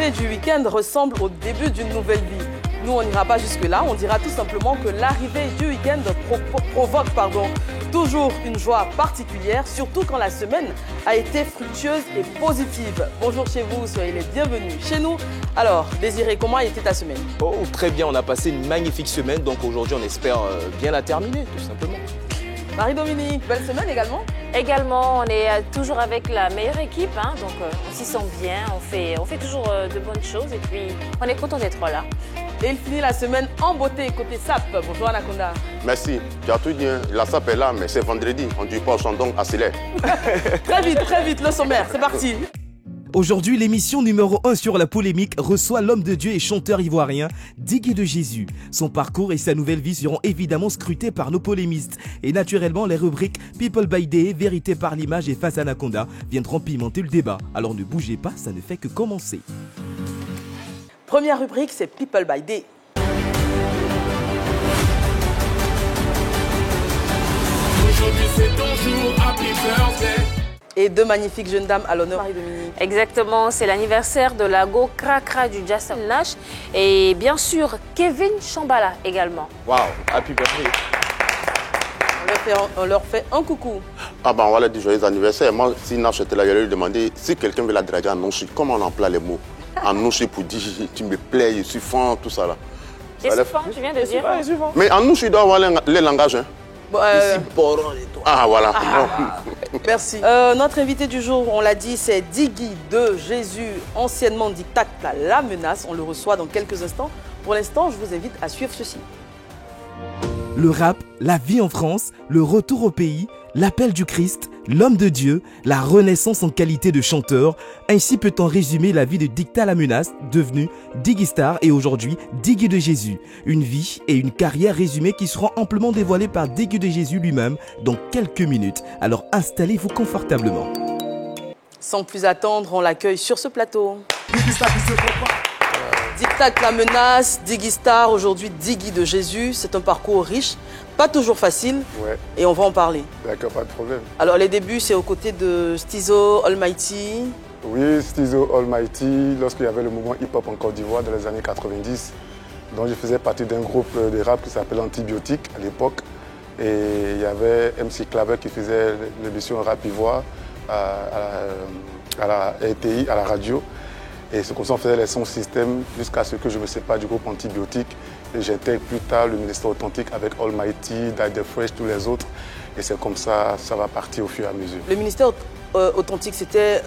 l'arrivée du week-end ressemble au début d'une nouvelle vie. Nous, on n'ira pas jusque-là, on dira tout simplement que l'arrivée du week-end provoque toujours une joie particulière, surtout quand la semaine a été fructueuse et positive. Bonjour chez vous, soyez les bienvenus chez nous. Alors, Désiré, comment a été ta semaine? Oh, très bien, on a passé une magnifique semaine, donc aujourd'hui on espère bien la terminer, tout simplement. Marie-Dominique, belle semaine également? Également, on est toujours avec la meilleure équipe, donc on s'y sent bien, on fait toujours de bonnes choses et puis on est content d'être là. Et il finit la semaine en beauté côté SAP. Bonjour Anaconda. Merci, tu as tout dit, la SAP est là, mais c'est vendredi, on ne dit pas au son, donc accélère. Très vite, le sommaire, c'est parti. Aujourd'hui, l'émission numéro 1 sur la polémique reçoit l'homme de Dieu et chanteur ivoirien Diggy de Jésus. Son parcours et sa nouvelle vie seront évidemment scrutés par nos polémistes. Et naturellement, les rubriques People by Day, Vérité par l'image et Face Anaconda viendront pimenter le débat. Alors ne bougez pas, ça ne fait que commencer. Première rubrique, c'est People by Day. Aujourd'hui c'est ton jour, happy birthday. Et deux magnifiques jeunes dames à l'honneur, Marie-Dominique. Exactement, c'est l'anniversaire de la Go Krakra du Jazz Nash et bien sûr Kevin Chambala également. Waouh, happy birthday. On leur fait un coucou. Ah ben on va leur dire joyeux anniversaire. Moi, si Nash était là, j'allais lui demander si quelqu'un veut la draguer en nouchi, comment on emploie les mots? En nouchi pour dire tu me plais, je suis fan, tout ça là. Qu'est-ce que tu viens de dire? Mais en nouchi, il doit avoir les langages. Hein. Ah voilà. Merci. Notre invité du jour, on l'a dit, c'est Diggy de Jésus, anciennement Dictat La Menace. On le reçoit dans quelques instants. Pour l'instant, je vous invite à suivre ceci. Le rap, la vie en France, le retour au pays, l'appel du Christ, l'homme de Dieu, la renaissance en qualité de chanteur. Ainsi peut-on résumer la vie de Dictat La Menace, devenu Diggy Star et aujourd'hui Diggy de Jésus. Une vie et une carrière résumées qui seront amplement dévoilées par Diggy de Jésus lui-même dans quelques minutes. Alors installez-vous confortablement. Sans plus attendre, on l'accueille sur ce plateau. Dictat La Menace, Diggy Star, aujourd'hui Diggy de Jésus. C'est un parcours riche, pas toujours facile, ouais. Et on va en parler. D'accord, pas de problème. Alors les débuts, c'est aux côtés de Stizo, Almighty. Oui, Stizo, Almighty, lorsqu'il y avait le mouvement hip-hop en Côte d'Ivoire dans les années 90. Donc je faisais partie d'un groupe de rap qui s'appelait Antibiotique à l'époque. Et il y avait MC Claver qui faisait l'émission Rap Ivoire à la RTI, à la radio. Et c'est comme ça qu'on faisait les sons système jusqu'à ce que je me sépare du groupe Antibiotique. Et j'intègre plus tard le ministère authentique avec Almighty, Die Fresh, tous les autres. Et c'est comme ça, ça va partir au fur et à mesure. Le ministère authentique, c'était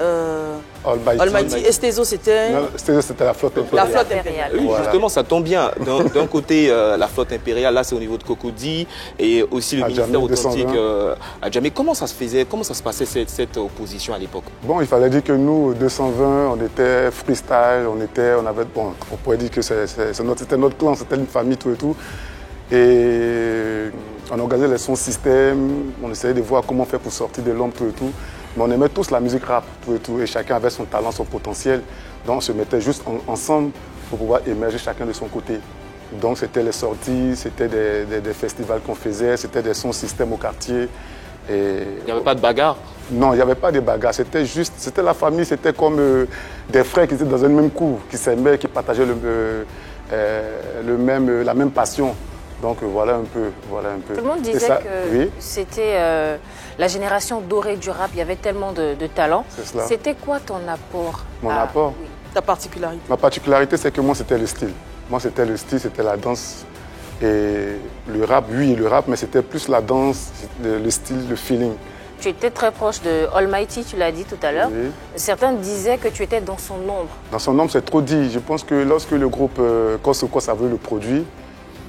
Almighty. Et Stizo, c'était... Non, Stizo, c'était la flotte impériale. La flotte impériale. Oui, voilà. Justement, ça tombe bien. D'un côté, la flotte impériale, là, c'est au niveau de Cocody, et aussi le ministère authentique à Djamé. Comment ça se faisait, comment ça se passait cette opposition à l'époque? Bon, il fallait dire que nous, 220, on était freestyle, on avait, bon, on pourrait dire que c'était notre clan, c'était une famille, tout et tout. Et on organisait les sons système, on essayait de voir comment faire pour sortir de l'ombre, tout et tout. Mais on aimait tous la musique rap, tout et tout, et chacun avait son talent, son potentiel. Donc on se mettait juste ensemble pour pouvoir émerger chacun de son côté. Donc c'était les sorties, c'était des festivals qu'on faisait, c'était des sons système au quartier. Et il n'y avait pas de bagarre? Non, il n'y avait pas de bagarre, c'était juste, c'était la famille, c'était comme des frères qui étaient dans une même cour, qui s'aimaient, qui partageaient la même passion. Donc voilà un peu. Tout le monde disait que c'était la génération dorée du rap, il y avait tellement de talent. C'était quoi ton apport? Mon apport? Oui. Ta particularité? Ma particularité, c'est que moi, c'était le style. Moi, c'était le style, c'était la danse. Et le rap, oui, le rap, mais c'était plus la danse, le style, le feeling. Tu étais très proche de Almighty, tu l'as dit tout à l'heure. Oui. Certains disaient que tu étais dans son ombre. Dans son ombre, c'est trop dit. Je pense que lorsque le groupe Kos a voulu le produit,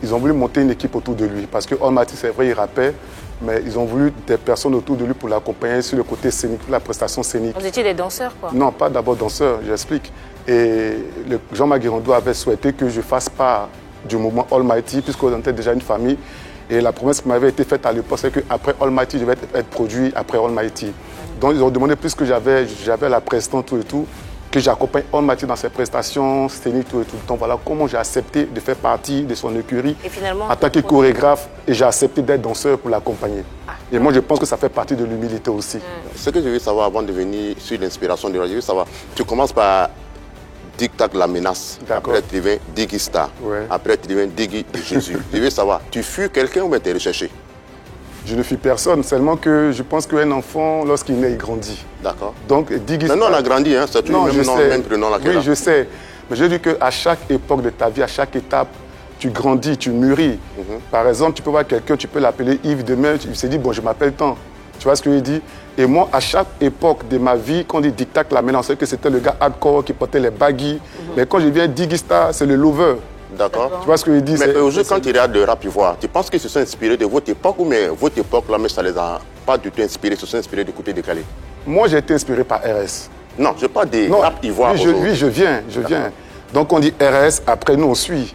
ils ont voulu monter une équipe autour de lui. Parce que Almighty, c'est vrai, il rappait, mais ils ont voulu des personnes autour de lui pour l'accompagner sur le côté scénique, la prestation scénique. Vous étiez des danseurs, quoi? Non, pas d'abord danseurs, j'explique. Et Jean-Marc Guérondo avait souhaité que je fasse part du mouvement Almighty, puisqu'on était déjà une famille. Et la promesse qui m'avait été faite à l'époque, c'est qu'après Almighty, je vais être produit après Almighty. Donc ils ont demandé, puisque j'avais la prestance, tout et tout, que j'accompagne Almighty dans ses prestations scéniques, tout et tout. Donc voilà comment j'ai accepté de faire partie de son écurie en tant que chorégraphe, et j'ai accepté d'être danseur pour l'accompagner. Et moi, je pense que ça fait partie de l'humilité aussi. Ce que je veux savoir avant de venir sur l'inspiration de la, je veux savoir, tu commences par Dictac la menace. Après, tu deviens Diggy Star. Après, tu deviens Diggy de Jésus. Je veux savoir, tu fuis quelqu'un ou bien tu es recherché? Je ne fuis personne, seulement que je pense qu'un enfant, lorsqu'il naît, il grandit. D'accord. Donc, Diggy Star... Maintenant, on a grandi, hein? C'est toujours le même prénom. Oui, je sais. Mais je dis qu'à chaque époque de ta vie, à chaque étape, tu grandis, tu mûris. Par exemple, tu peux voir quelqu'un, tu peux l'appeler Yves, demain, il s'est dit, bon, je m'appelle tant. Tu vois ce que je dis? Et moi, à chaque époque de ma vie, quand on dit Dictac, là, maintenant, c'est que c'était le gars hardcore qui portait les baggy. Mais quand je viens Diggy Star, c'est le lover. D'accord. Tu vois ce que je dis? Mais aujourd'hui, quand tu regardes le rap ivoire, tu penses qu'ils se sont inspirés de votre époque ou mais votre époque, là, mais ça les a pas du tout inspirés, se sont inspirés d'écouter décalé? Moi, j'ai été inspiré par RS. Non, je parle des rap ivoire. Oui, je viens. Donc, on dit RS, après, nous, on suit.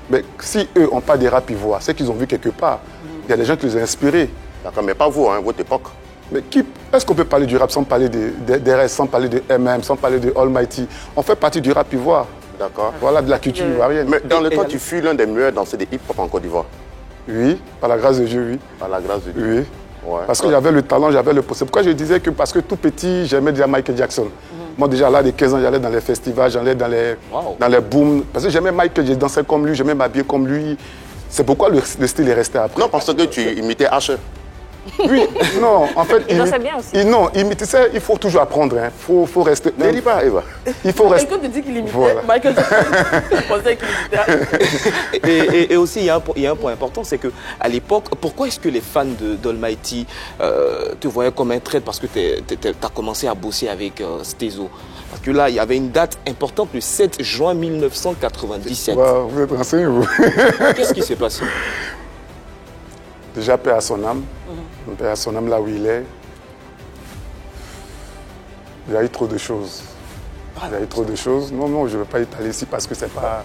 Mais si eux n'ont pas des rap ivoire, c'est qu'ils ont vu quelque part. Il y a des gens qui les ont inspirés. D'accord, mais pas vous, hein, votre époque. Mais est-ce qu'on peut parler du rap sans parler d'RS, sans parler de MM, sans parler de Almighty? On fait partie du rap ivoire. D'accord. Voilà, de la culture ivoirienne. Mais dans le temps, tu fus l'un des meilleurs danseurs de hip-hop en Côte d'Ivoire. Oui, par la grâce de Dieu, oui. Par la grâce de Dieu. Oui. Ouais. Parce que j'avais le talent, j'avais le potentiel. Pourquoi je disais que parce que tout petit, j'aimais déjà Michael Jackson. Moi, déjà, à l'âge de 15 ans, j'allais dans les festivals, j'allais dans les booms. Parce que j'aimais Michael, je dansais comme lui, j'aimais m'habiller comme lui. C'est pourquoi le style est resté après. Non, parce que tu imitais H. Oui, non, en fait... Il dansait bien aussi. Non, imiter ça, il faut toujours apprendre. Il faut rester... Ne dis pas, Eva. Il faut rester... Quelqu'un te dit qu'il imitait Michael Jackson. Je pensais qu'il imitait. Et aussi, il y a un point important, c'est qu'à l'époque, pourquoi est-ce que les fans d'Almighty te voyaient comme un traître? Parce que tu as commencé à bosser avec Stezo. Parce que là, il y avait une date importante, le 7 juin 1997. Wow, vous êtes renseigné, vous. Qu'est-ce qui s'est passé? Déjà, paix à son âme. Paix à son âme là où il est. Il y a eu trop de choses. Il y a eu trop de choses. Non, je ne veux pas étaler ici parce que c'est pas...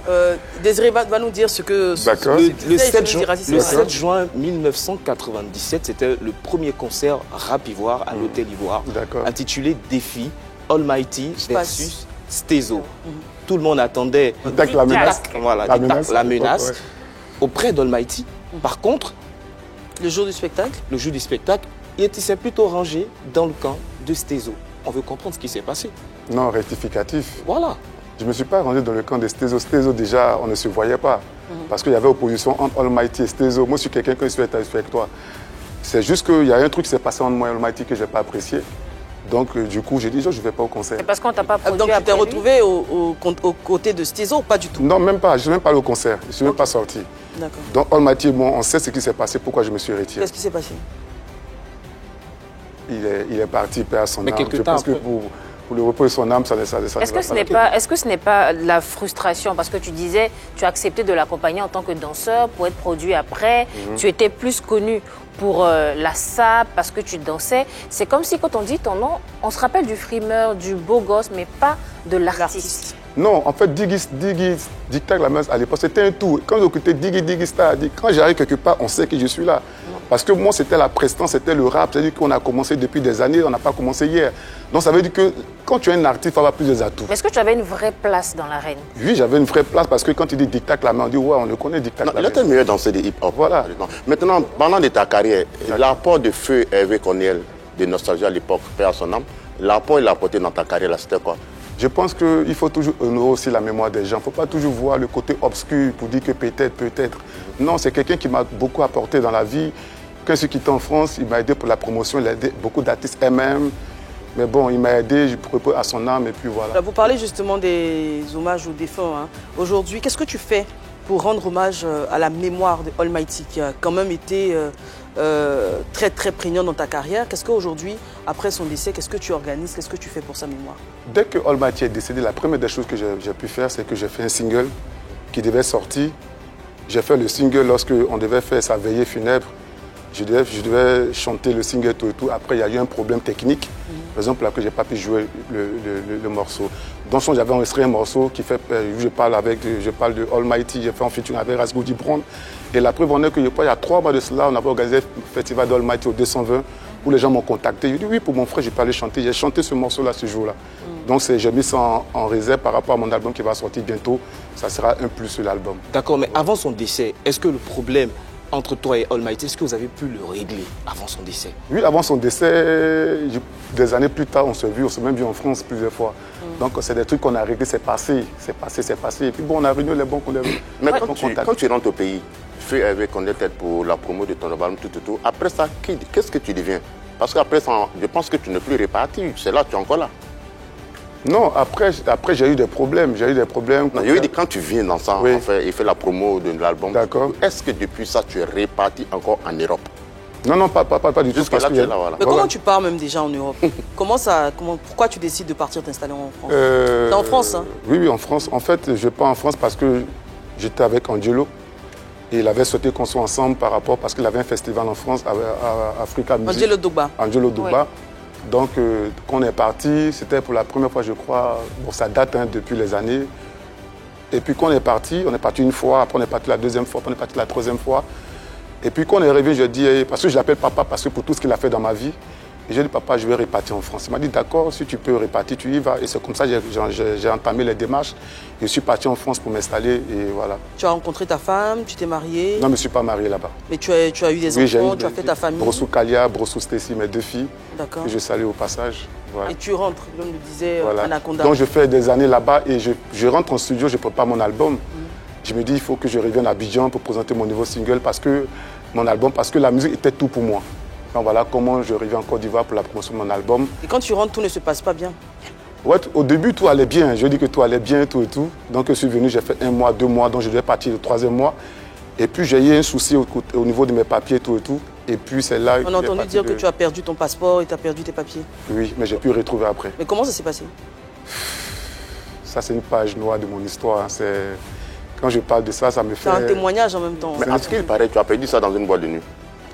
Désiré va nous dire ce que... D'accord. Le 7 juin 1997, c'était le premier concert rap ivoire à l'Hôtel Ivoire, intitulé Défi, Almighty versus Stezo. Tout le monde attendait la menace. Voilà, la menace auprès d'Almighty. Par contre, le jour du spectacle, il s'est plutôt rangé dans le camp de Stezo. On veut comprendre ce qui s'est passé. Non, rectificatif. Voilà. Je ne me suis pas rangé dans le camp de Stezo. Stezo, déjà, on ne se voyait pas. Parce qu'il y avait opposition entre Almighty et Stezo. Moi, je suis quelqu'un qui souhaite être avec toi. C'est juste qu'il y a un truc qui s'est passé entre moi et Almighty que je n'ai pas apprécié. Donc, du coup, j'ai dit, je ne vais pas au concert. C'est parce qu'on ne t'a pas produit. Donc, tu t'es retrouvé aux côtés de Stezo ou pas du tout? Non, même pas. Je ne suis même pas allé au concert. Je ne suis même pas sorti. D'accord. Donc, Almighty et moi, on sait ce qui s'est passé, pourquoi je me suis retiré. Qu'est-ce qui s'est passé? Il est parti, paix à son âme. Je pense que pour le repos de son âme, ça Est-ce que ce n'est pas la frustration? Parce que tu disais, tu as accepté de l'accompagner en tant que danseur pour être produit après. Tu étais plus connu pour la SAP, parce que tu dansais. C'est comme si quand on dit ton nom, on se rappelle du frimeur, du beau gosse, mais pas de l'artiste. Non, en fait, Dictac la menace à l'époque, c'était un tout. Quand j'écoutais Diggy Star, quand j'arrive quelque part, on sait que je suis là. Parce que moi, c'était la prestance, c'était le rap. C'est-à-dire qu'on a commencé depuis des années, on n'a pas commencé hier. Donc ça veut dire que quand tu es un artiste, il faut avoir plusieurs atouts. Est-ce que tu avais une vraie place dans l'arène? Oui, j'avais une vraie place parce que quand tu dis Dictac la main, on dit ouais, on le connaît, Dictac la main. Il était le meilleur danseur de hip-hop. Voilà. Maintenant, pendant de ta carrière, l'apport de feu Hervé Corniel de Nostalgie à l'époque, paix à son âme, l'apport il a apporté dans ta carrière, c'était quoi? Je pense qu'il faut toujours honorer aussi la mémoire des gens. Il ne faut pas toujours voir le côté obscur pour dire que peut-être. Non, c'est quelqu'un qui m'a beaucoup apporté dans la vie. Quand je suis quitté en France, il m'a aidé pour la promotion. Il a aidé beaucoup d'artistes MM. Mais bon, il m'a aidé, je propose à son âme et puis voilà. Vous parlez justement des hommages aux défunts. Hein. Aujourd'hui, qu'est-ce que tu fais pour rendre hommage à la mémoire de Almighty qui a quand même été très très prégnant dans ta carrière? Qu'est-ce qu'aujourd'hui, après son décès, qu'est-ce que tu organises? Qu'est-ce que tu fais pour sa mémoire? Dès que Almighty est décédé, la première des choses que j'ai pu faire, c'est que j'ai fait un single qui devait sortir. J'ai fait le single lorsqu'on devait faire sa veillée funèbre. Je devais chanter le single tout et tout. Après, il y a eu un problème technique. Raison pour laquelle je n'ai pas pu jouer le morceau. Dans son, j'avais enregistré un morceau qui fait, je parle de Almighty, j'ai fait en featuring avec Rasgoudi Brown. Et la preuve en est qu'il y a 3 mois de cela, on avait organisé le festival d'Almighty au 220 où les gens m'ont contacté. J'ai dit oui, pour mon frère, je peux aller chanter. J'ai chanté ce morceau-là ce jour-là. Donc j'ai mis ça en réserve par rapport à mon album qui va sortir bientôt. Ça sera un plus sur l'album. D'accord, mais avant son décès, est-ce que le problème entre toi et Almighty, est-ce que vous avez pu le régler avant son décès? Oui, avant son décès, des années plus tard, on s'est même vu en France plusieurs fois. Donc c'est des trucs qu'on a réglés, c'est passé. Et puis bon, on a réuni les bons qu'on a réunis. Mais quand tu rentres au pays, tu fais avec on est tête pour la promo de ton album, tout. Après ça, qu'est-ce que tu deviens? Parce qu'après ça, je pense que tu n'es plus réparti. C'est là, tu es encore là. Non, après j'ai eu des problèmes. Non, je veux dire, quand tu viens dans ça, oui. il fait la promo de l'album. D'accord. Est-ce que depuis ça, tu es réparti encore en Europe? Non, pas du tout. Jusqu'à là, tu es là, voilà. Mais comment tu pars même déjà en Europe? Pourquoi tu décides de partir t'installer en France? T'es en France, hein? Oui, en France. En fait, je pars en France parce que j'étais avec Angelo. Et il avait souhaité qu'on soit ensemble parce qu'il avait un festival en France, à Africa Music. Angelo Dogba. Oui. Donc, quand on est parti, c'était pour la première fois, je crois, bon, ça date depuis les années. Et puis quand on est parti une fois, après on est parti la deuxième fois, après on est parti la troisième fois. Et puis quand on est arrivé, je dis, parce que je l'appelle papa, parce que pour tout ce qu'il a fait dans ma vie, et j'ai dit, papa, je vais répartir en France. Il m'a dit, d'accord, si tu peux répartir, tu y vas. Et c'est comme ça que j'ai entamé les démarches. Je suis parti en France pour m'installer et voilà. Tu as rencontré ta femme, tu t'es marié? Non, je ne me suis pas marié là-bas. Mais tu as eu des enfants, tu as fait ta famille? Brossou Kalia, Brossou Stacy, mes 2 filles. D'accord. Que je salue au passage. Voilà. Et tu rentres, comme le disait voilà. Anaconda. Donc je fais des années là-bas et je rentre en studio, je prépare mon album. Je me dis, il faut que je revienne à Abidjan pour présenter mon nouveau single parce que la musique était tout pour moi. Donc voilà comment je reviens en Côte d'Ivoire pour la promotion de mon album. Et quand tu rentres, tout ne se passe pas bien? Ouais, au début, tout allait bien. Je dis que tout allait bien, tout et tout. Donc je suis venu, j'ai fait 1 mois, 2 mois, donc je devais partir le 3e mois. Et puis j'ai eu un souci au niveau de mes papiers, tout et tout. Et puis c'est là... On a entendu dire que tu as perdu ton passeport et tu as perdu tes papiers. Oui, mais j'ai pu retrouver après. Mais comment ça s'est passé? Ça, c'est une page noire de mon histoire. Quand je parle de ça, ça me fait... C'est un témoignage en même temps. Mais à ce qu'il paraît, tu as perdu ça dans une boîte de nuit?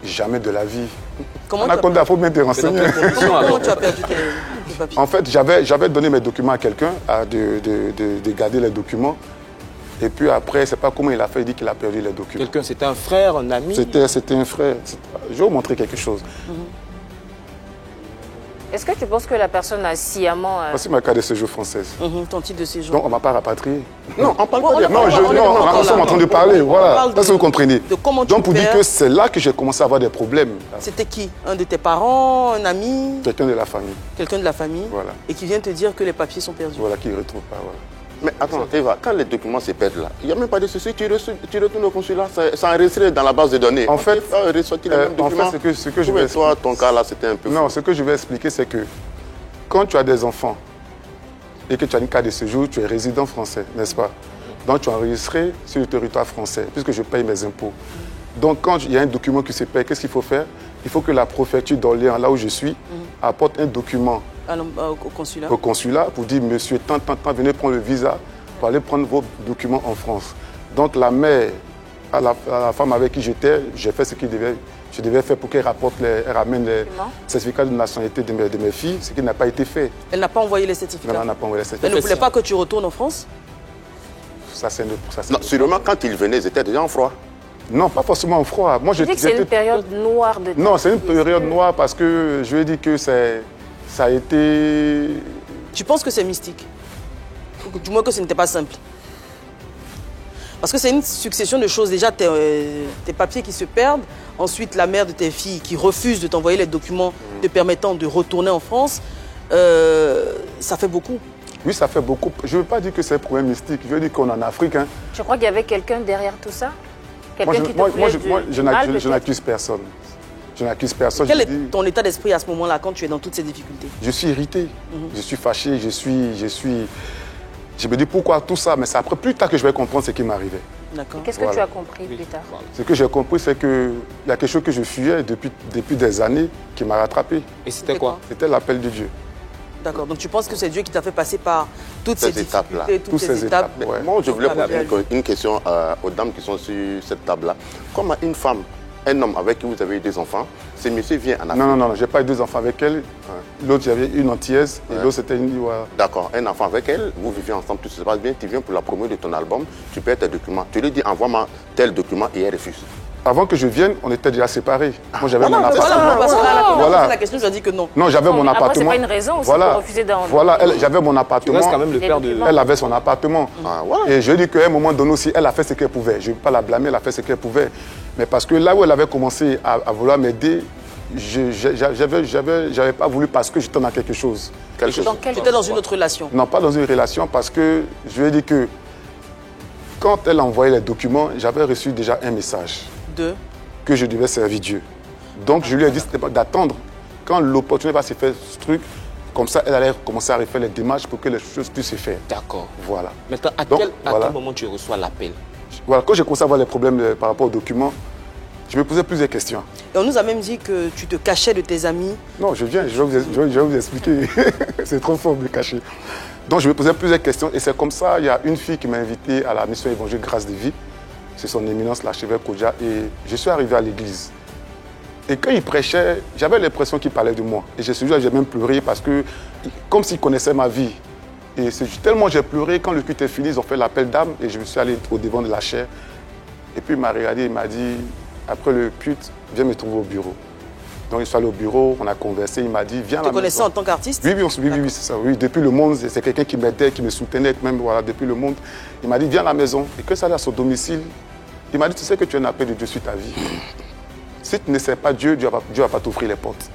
Jamais de la vie. Comment il faut bien te renseigner. Comment tu as perdu tes papiers? En fait, j'avais donné mes documents à quelqu'un de garder les documents. Et puis après, je ne sais pas comment il a fait, il dit qu'il a perdu les documents. Quelqu'un, c'était un frère, un ami? C'était un frère. Je vais vous montrer quelque chose. Est-ce que tu penses que la personne a sciemment... Voici ma carte de séjour française. Ton titre de séjour. Donc on ne m'a pas rapatrié. Non, on parle pas de... Non, nous sommes en train de parler. Voilà, parce que vous comprenez. Donc pour dire que c'est là que j'ai commencé à avoir des problèmes. C'était qui? Un de tes parents, un ami? Quelqu'un de la famille. Quelqu'un de la famille? Voilà. Et qui vient te dire que les papiers sont perdus. Voilà, qui ne retrouve pas. Voilà. Mais attends, Eva, quand les documents se perdent là, il n'y a même pas de souci, tu retournes au consulat, c'est enregistré dans la base de données. En fait, ce que je vais toi, ton cas là, c'était un peu... Non, ce que je vais expliquer, c'est que quand tu as des enfants et que tu as une carte de séjour, tu es résident français, n'est-ce pas? Donc tu es enregistré sur le territoire français, puisque je paye mes impôts. Donc quand il y a un document qui se perd, qu'est-ce qu'il faut faire? Il faut que la préfecture d'Orléans, là où je suis, apporte un document au consulat pour dire, monsieur, tant, venez prendre le visa pour aller prendre vos documents en France. Donc la mère, à la femme avec qui j'étais, j'ai fait ce que je devais faire pour qu'elle ramène les certificats de nationalité de mes filles, ce qui n'a pas été fait. Elle n'a pas envoyé les certificats? Non, elle n'a pas envoyé les certificats. Elle ne voulait pas que tu retournes en France? Non, sûrement quand ils venaient, ils étaient déjà en froid. Non, pas forcément en froid. Moi, je dis que c'est une période noire de temps. Non, c'est une période noire parce que je lui ai dit que ça a été... Tu penses que c'est mystique? Du moins que ce n'était pas simple? Parce que c'est une succession de choses. Déjà, tes papiers qui se perdent. Ensuite, la mère de tes filles qui refuse de t'envoyer les documents te permettant de retourner en France. Ça fait beaucoup. Oui, ça fait beaucoup. Je ne veux pas dire que c'est un problème mystique. Je veux dire qu'on est en Afrique. Hein. Je crois qu'il y avait quelqu'un derrière tout ça? Je n'accuse personne. Je n'accuse personne. Quel est ton état d'esprit à ce moment-là, quand tu es dans toutes ces difficultés? Je suis irrité, je suis fâché, je me dis pourquoi tout ça, mais c'est après plus tard que je vais comprendre ce qui m'arrivait. D'accord. Qu'est-ce que tu as compris plus tard? Ce que j'ai compris, c'est qu'il y a quelque chose que je fuyais depuis des années qui m'a rattrapé. Et c'était quoi? C'était l'appel de Dieu. D'accord, donc tu penses que c'est Dieu qui t'a fait passer par toutes ces étapes-là. Toutes ces étapes. Ouais. Moi, je voulais poser une question aux dames qui sont sur cette table-là. Comment une femme, un homme avec qui vous avez eu des enfants, ce monsieur vient en Afrique? Non, je n'ai pas eu 2 enfants avec elle. L'autre, j'avais une antillaise et l'autre, c'était une... D'accord, un enfant avec elle, vous vivez ensemble, tout se passe bien, tu viens pour la promo de ton album, tu perds tes documents. Tu lui dis, envoie-moi tel document et elle refuse. Avant que je vienne, on était déjà séparés. Moi, j'avais mon Voilà, appartement. parce que la première Voilà. fois, la question, je ai dit que non. Non, j'avais mon mais après, appartement. c'est pas une raison aussi voilà. pour refuser d'en... Voilà, j'avais mon Tu appartement. restes quand même le père de... Elle avait son appartement. Et je dis qu'à un moment donné aussi, elle a fait ce qu'elle pouvait. Je ne veux pas la blâmer, elle a fait ce qu'elle pouvait. Mais parce que là où elle avait commencé à vouloir m'aider, j'avais pas voulu parce que j'étais dans quelque chose. Tu étais dans une autre relation. Non, pas dans une relation parce que je lui ai dit que quand elle a envoyé les documents, j'avais reçu déjà un message que je devais servir Dieu. Donc je lui ai dit d'attendre quand l'opportunité va se faire ce truc, comme ça elle allait commencer à refaire les démarches pour que les choses puissent se faire. D'accord. Voilà. Maintenant, à quel moment tu reçois l'appel? Voilà, quand j'ai commencé à voir les problèmes par rapport aux documents, je me posais plusieurs questions. Et on nous a même dit que tu te cachais de tes amis. Non, je viens, je vais vous expliquer. C'est trop fort de me cacher. Donc je me posais plusieurs questions et c'est comme ça, il y a une fille qui m'a invité à la mission évangile Grâce de Vie. C'est son éminence, l'archevêque Kodja, et je suis arrivé à l'église. Et quand il prêchait, j'avais l'impression qu'il parlait de moi. Et j'ai même pleuré parce que, comme s'il connaissait ma vie. Et tellement j'ai pleuré, quand le culte est fini, ils ont fait l'appel d'âme et je me suis allé au devant de la chaire. Et puis il m'a regardé, il m'a dit, après le culte, viens me trouver au bureau. Donc je suis allé au bureau, on a conversé, il m'a dit, viens à la maison. Tu connaissais en tant qu'artiste? Oui, c'est ça. Oui, depuis le monde, c'est quelqu'un qui m'aidait, qui me soutenait, même voilà, depuis le monde. Il m'a dit, viens à la maison. Et que ça allait à son domicile, il m'a dit, tu sais que tu es un appel de Dieu sur ta vie. Si tu ne sais pas Dieu, Dieu ne va pas t'offrir les portes.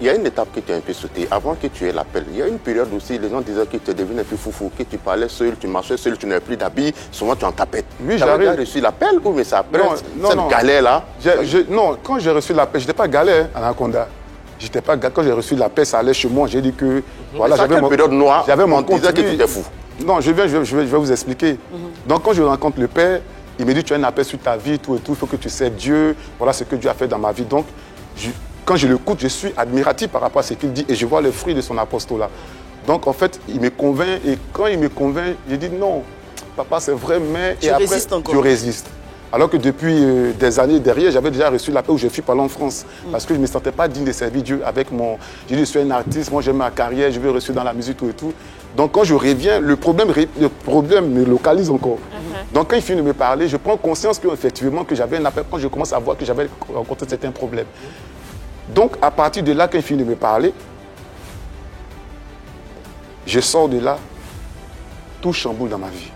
Il y a une étape que tu as un peu sautée. Avant que tu aies l'appel, il y a une période aussi, les gens disaient que tu devenais un peu foufou, que tu parlais seul, tu marchais seul, tu n'avais plus d'habits, souvent tu en tapais. Oui, j'avais déjà reçu l'appel ou mais ça après cette galère-là? Non, quand j'ai reçu l'appel, je n'étais pas galère à Anaconda. Quand j'ai reçu l'appel, ça allait chez moi. J'ai dit que voilà, j'avais une période noire, j'avais mon compte. On disait que tu étais fou. Non, je vais vous expliquer. Donc quand je rencontre le Père, il me dit tu as un appel sur ta vie, tout et tout, il faut que tu sais Dieu, voilà ce que Dieu a fait dans ma vie. Donc, quand je l'écoute, je suis admiratif par rapport à ce qu'il dit et je vois les fruits de son apostolat. Donc en fait, il me convainc et quand il me convainc, je dis non, papa c'est vrai, mais et après, je résiste. Alors que depuis des années derrière, j'avais déjà reçu l'appel où je suis parlé en France. Parce que je ne me sentais pas digne de servir Dieu avec mon... Je dis, je suis un artiste, moi j'aime ma carrière, je veux reçu dans la musique, tout et tout. Donc quand je reviens, le problème me localise encore. Donc quand il finit de me parler, je prends conscience qu'effectivement que j'avais un appel, quand je commence à voir que j'avais rencontré certains problèmes. Donc à partir de là, quand il finit de me parler, je sors de là, tout chamboule dans ma vie.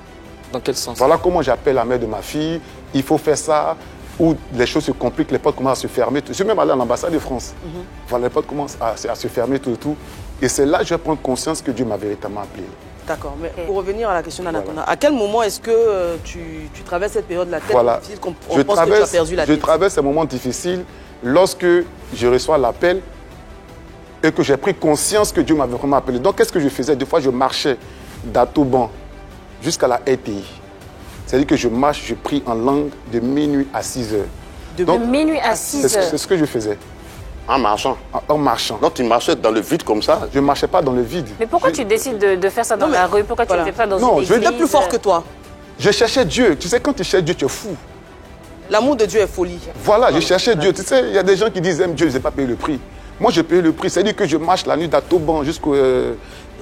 Dans quel sens? Voilà comment j'appelle la mère de ma fille, il faut faire ça, où les choses se compliquent, les portes commencent à se fermer. Je suis même allé à l'ambassade de France. Voilà, les portes commencent à se fermer, tout et tout. Et c'est là que je vais prendre conscience que Dieu m'a véritablement appelé. D'accord, mais pour revenir à la question d'Anaconda, à quel moment est-ce que tu traverses cette période de la tête difficile qu'on pense que tu as perdu la tête? Je traverse ces moments difficiles lorsque je reçois l'appel et que j'ai pris conscience que Dieu m'avait vraiment appelé. Donc qu'est-ce que je faisais? Des fois, je marchais d'Atoban jusqu'à la RTI. C'est-à-dire que je marche, je prie en langue de minuit à 6 heures. De minuit à 6 heures? C'est ce que je faisais. En marchant? En marchant. Donc tu marchais dans le vide comme ça? Je ne marchais pas dans le vide. Mais pourquoi tu décides de faire ça dans la rue? Pourquoi tu ne fais pas dans une église? J'étais plus fort que toi. Je cherchais Dieu. Tu sais, quand tu cherches Dieu, tu es fou. L'amour de Dieu est folie. Voilà, je cherchais Dieu. Tu sais, il y a des gens qui disent, aime Dieu, je n'ai pas payé le prix. Moi, j'ai payé le prix. C'est-à-dire que je marche la nuit d'Atoban jusqu'à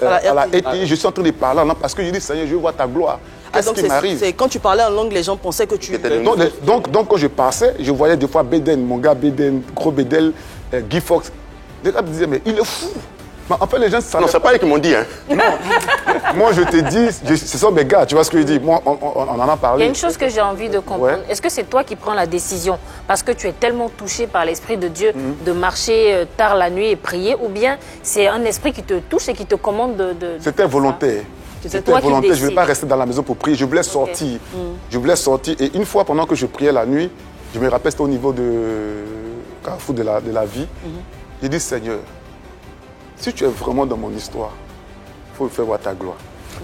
la RTI. Je suis en train de parler en langue parce que je dis, Seigneur, je veux voir ta gloire. Qu'est-ce qui m'arrive? Quand tu parlais en langue, les gens pensaient que tu... Donc, quand je passais, je voyais des fois Beden, mon gars Beden, Gros Bedel, Guy Fox. Les gars me disaient, mais il est fou. Mais en fait, les gens... Non, c'est pas eux qui m'ont dit. Hein. Non. Moi, je te dis, ce sont mes gars, tu vois ce que je dis. Moi, on en a parlé. Il y a une chose que j'ai envie de comprendre. Ouais. Est-ce que c'est toi qui prends la décision parce que tu es tellement touché par l'Esprit de Dieu de marcher tard la nuit et prier, ou bien c'est un esprit qui te touche et qui te commande de C'était volontaire. C'était volontaire. Je ne voulais pas rester dans la maison pour prier. Je voulais sortir. Je voulais sortir. Et une fois, pendant que je priais la nuit, je me rappelle, c'était au niveau de Carrefour de la vie. J'ai dit, Seigneur, si tu es vraiment dans mon histoire, il faut me faire voir ta gloire.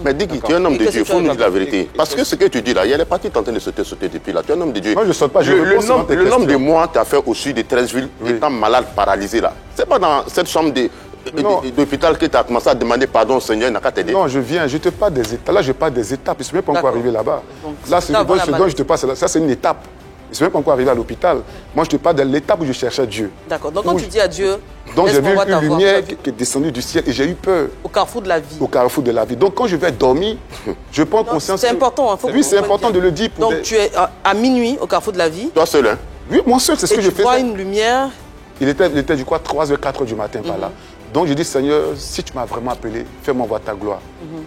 Mais dis que tu es un homme de Dieu, il faut nous dire la vérité. Parce que ce que tu dis là, il y a les parties qui sont en train de sauter depuis là. Tu es un homme de Dieu. Moi, je ne saute pas, le nombre de mois tu as fait au sud de 13 villes, étant malade, paralysé là. Ce n'est pas dans cette chambre d'hôpital que tu as commencé à demander pardon au Seigneur, il n'a qu'à t'aider. Non, je viens, je te parle des étapes. Là, je parle des étapes. Je ne suis même pas encore arrivé là-bas. Là, ce dont je te passe, ça c'est une étape. Je ne suis même pas encore arrivé à l'hôpital. Moi, je te parle de l'étape où je cherchais Dieu. D'accord. Donc, quand tu dis à Dieu, donc j'ai vu laisse-moi voir ta une voix. lumière qui est descendue du ciel et j'ai eu peur. Au carrefour de la vie. Au carrefour de la vie. Donc, quand je vais dormir, je prends conscience. C'est important. Hein, oui, c'est important de le dire. Donc, tu es à minuit au carrefour de la vie. Toi seul, hein? Oui, moi seul, c'est ce que je faisais. Tu vois une lumière. Il était, je crois, 3h, 4h du matin par là. Donc, je dis, Seigneur, si tu m'as vraiment appelé, fais-moi voir ta gloire.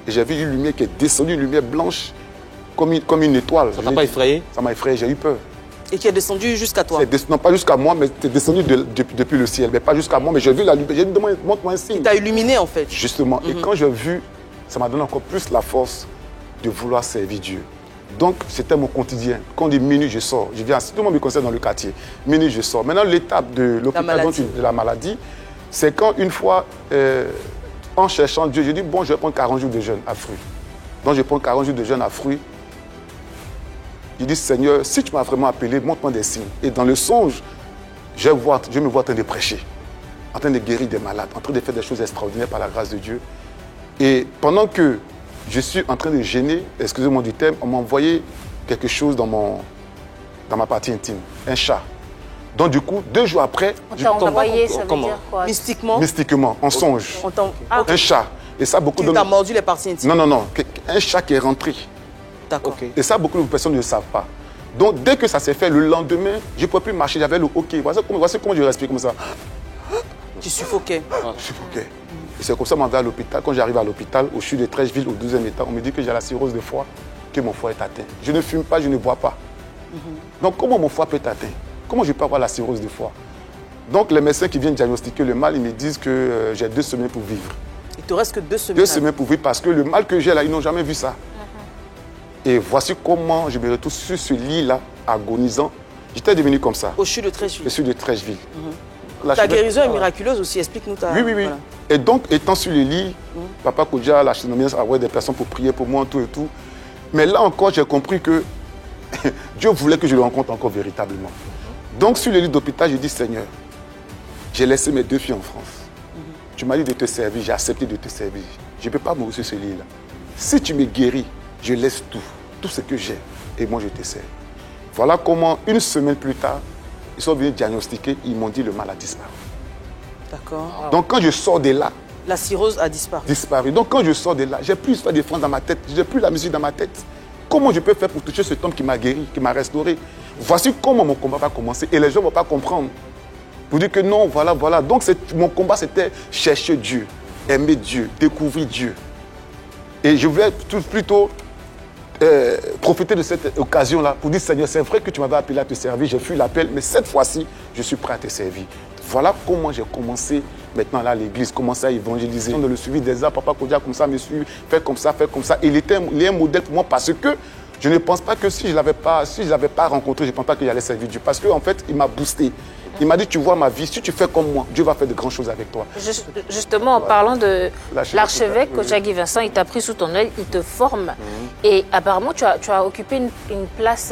Et j'ai vu une lumière qui est descendue, une lumière blanche, comme une étoile. Ça t'a pas effrayé? Ça m'a effrayé, j'ai eu peur. Et qui est descendu jusqu'à toi. Non, pas jusqu'à moi, mais c'est descendu depuis le ciel. Mais pas jusqu'à moi, mais j'ai vu la lumière. J'ai dit, montre-moi un signe. Il t'a illuminé, en fait. Justement. Et quand j'ai vu, ça m'a donné encore plus la force de vouloir servir Dieu. Donc, c'était mon quotidien. Quand on dit minuit, je sors. Je viens, tout le monde me connaît dans le quartier. Minuit, je sors. Maintenant, l'étape de l'hôpital, de la maladie, c'est quand, une fois, en cherchant Dieu, j'ai dit, bon, je vais prendre 40 jours de jeûne à fruits. Donc, je prends 40 jours de jeûne à fruits. Je dis, Seigneur, si tu m'as vraiment appelé, montre-moi des signes. Et dans le songe, je me vois en train de prêcher, en train de guérir des malades, en train de faire des choses extraordinaires par la grâce de Dieu. Et pendant que je suis en train de gêner, excusez-moi du terme, on m'a envoyé quelque chose dans ma partie intime, un chat. Donc du coup, 2 jours après... On t'a envoyé, ça veut dire quoi? Mystiquement? Mystiquement, en songe. Un chat. Et ça, beaucoup de... Qui t'a mordu les parties intimes? Non. Un chat qui est rentré. D'accord. Okay. Et ça, beaucoup de personnes ne le savent pas. Donc dès que ça s'est fait, le lendemain, je ne pouvais plus marcher, j'avais le hockey. Voici comment je respirais comme ça. Tu suffoquais. Je suffoquais. Et c'est comme ça qu'on m'a envoyé à l'hôpital. Quand j'arrive à l'hôpital, au CHU de Trècheville, au 12e étage, on me dit que j'ai la cirrhose de foie, que mon foie est atteint. Je ne fume pas, je ne bois pas. Donc comment mon foie peut être atteint? Comment je peux avoir la cirrhose de foie? Donc les médecins qui viennent diagnostiquer le mal, ils me disent que j'ai 2 semaines pour vivre. Il te reste que 2 semaines. 2 semaines pour vivre parce que le mal que j'ai là, ils n'ont jamais vu ça. Et voici comment je me retrouve sur ce lit-là, agonisant. J'étais devenu comme ça. Au CHU de Trècheville. Au CHU de Trècheville. Ta guérison est miraculeuse aussi, explique-nous ta... Oui. Voilà. Et donc, étant sur le lit, Papa Kodja, la Chinomienne, avait des personnes pour prier pour moi, tout et tout. Mais là encore, j'ai compris que Dieu voulait que je le rencontre encore véritablement. Donc, sur le lit d'hôpital, j'ai dit, Seigneur, j'ai laissé mes 2 filles en France. Tu m'as dit de te servir, j'ai accepté de te servir. Je ne peux pas mourir sur ce lit-là. Si tu me guéris, je laisse tout ce que j'ai, et moi je te sers. Voilà comment, 1 semaine plus tard, ils sont venus diagnostiquer, ils m'ont dit le mal a disparu. D'accord. Donc quand je sors de là, la cirrhose a disparu. Donc quand je sors de là, j'ai plus de France dans ma tête, j'ai plus la musique dans ma tête. Comment je peux faire pour toucher cet homme qui m'a guéri, qui m'a restauré? Voici comment mon combat va commencer. Et les gens ne vont pas comprendre. Pour dire que non, voilà. Donc mon combat, c'était chercher Dieu, aimer Dieu, découvrir Dieu. Et je voulais plutôt profiter de cette occasion-là pour dire, Seigneur, c'est vrai que tu m'avais appelé à te servir, j'ai fui l'appel, mais cette fois-ci, je suis prêt à te servir. Voilà comment j'ai commencé maintenant là à l'église, commencé à évangéliser. Dans le suivi des arts, Papa Kodja comme ça me suit, fait comme ça. Il est un modèle pour moi parce que je ne pense pas que si je ne l'avais pas rencontré, je ne pense pas qu'il allait servir Dieu. Parce qu'en fait, il m'a boosté. Il m'a dit, tu vois ma vie, si tu fais comme moi, Dieu va faire de grandes choses avec toi. Justement, en parlant de l'archevêque, Kodja Guy Vincent, il t'a pris sous ton aile, il te forme. Et apparemment, tu as occupé une place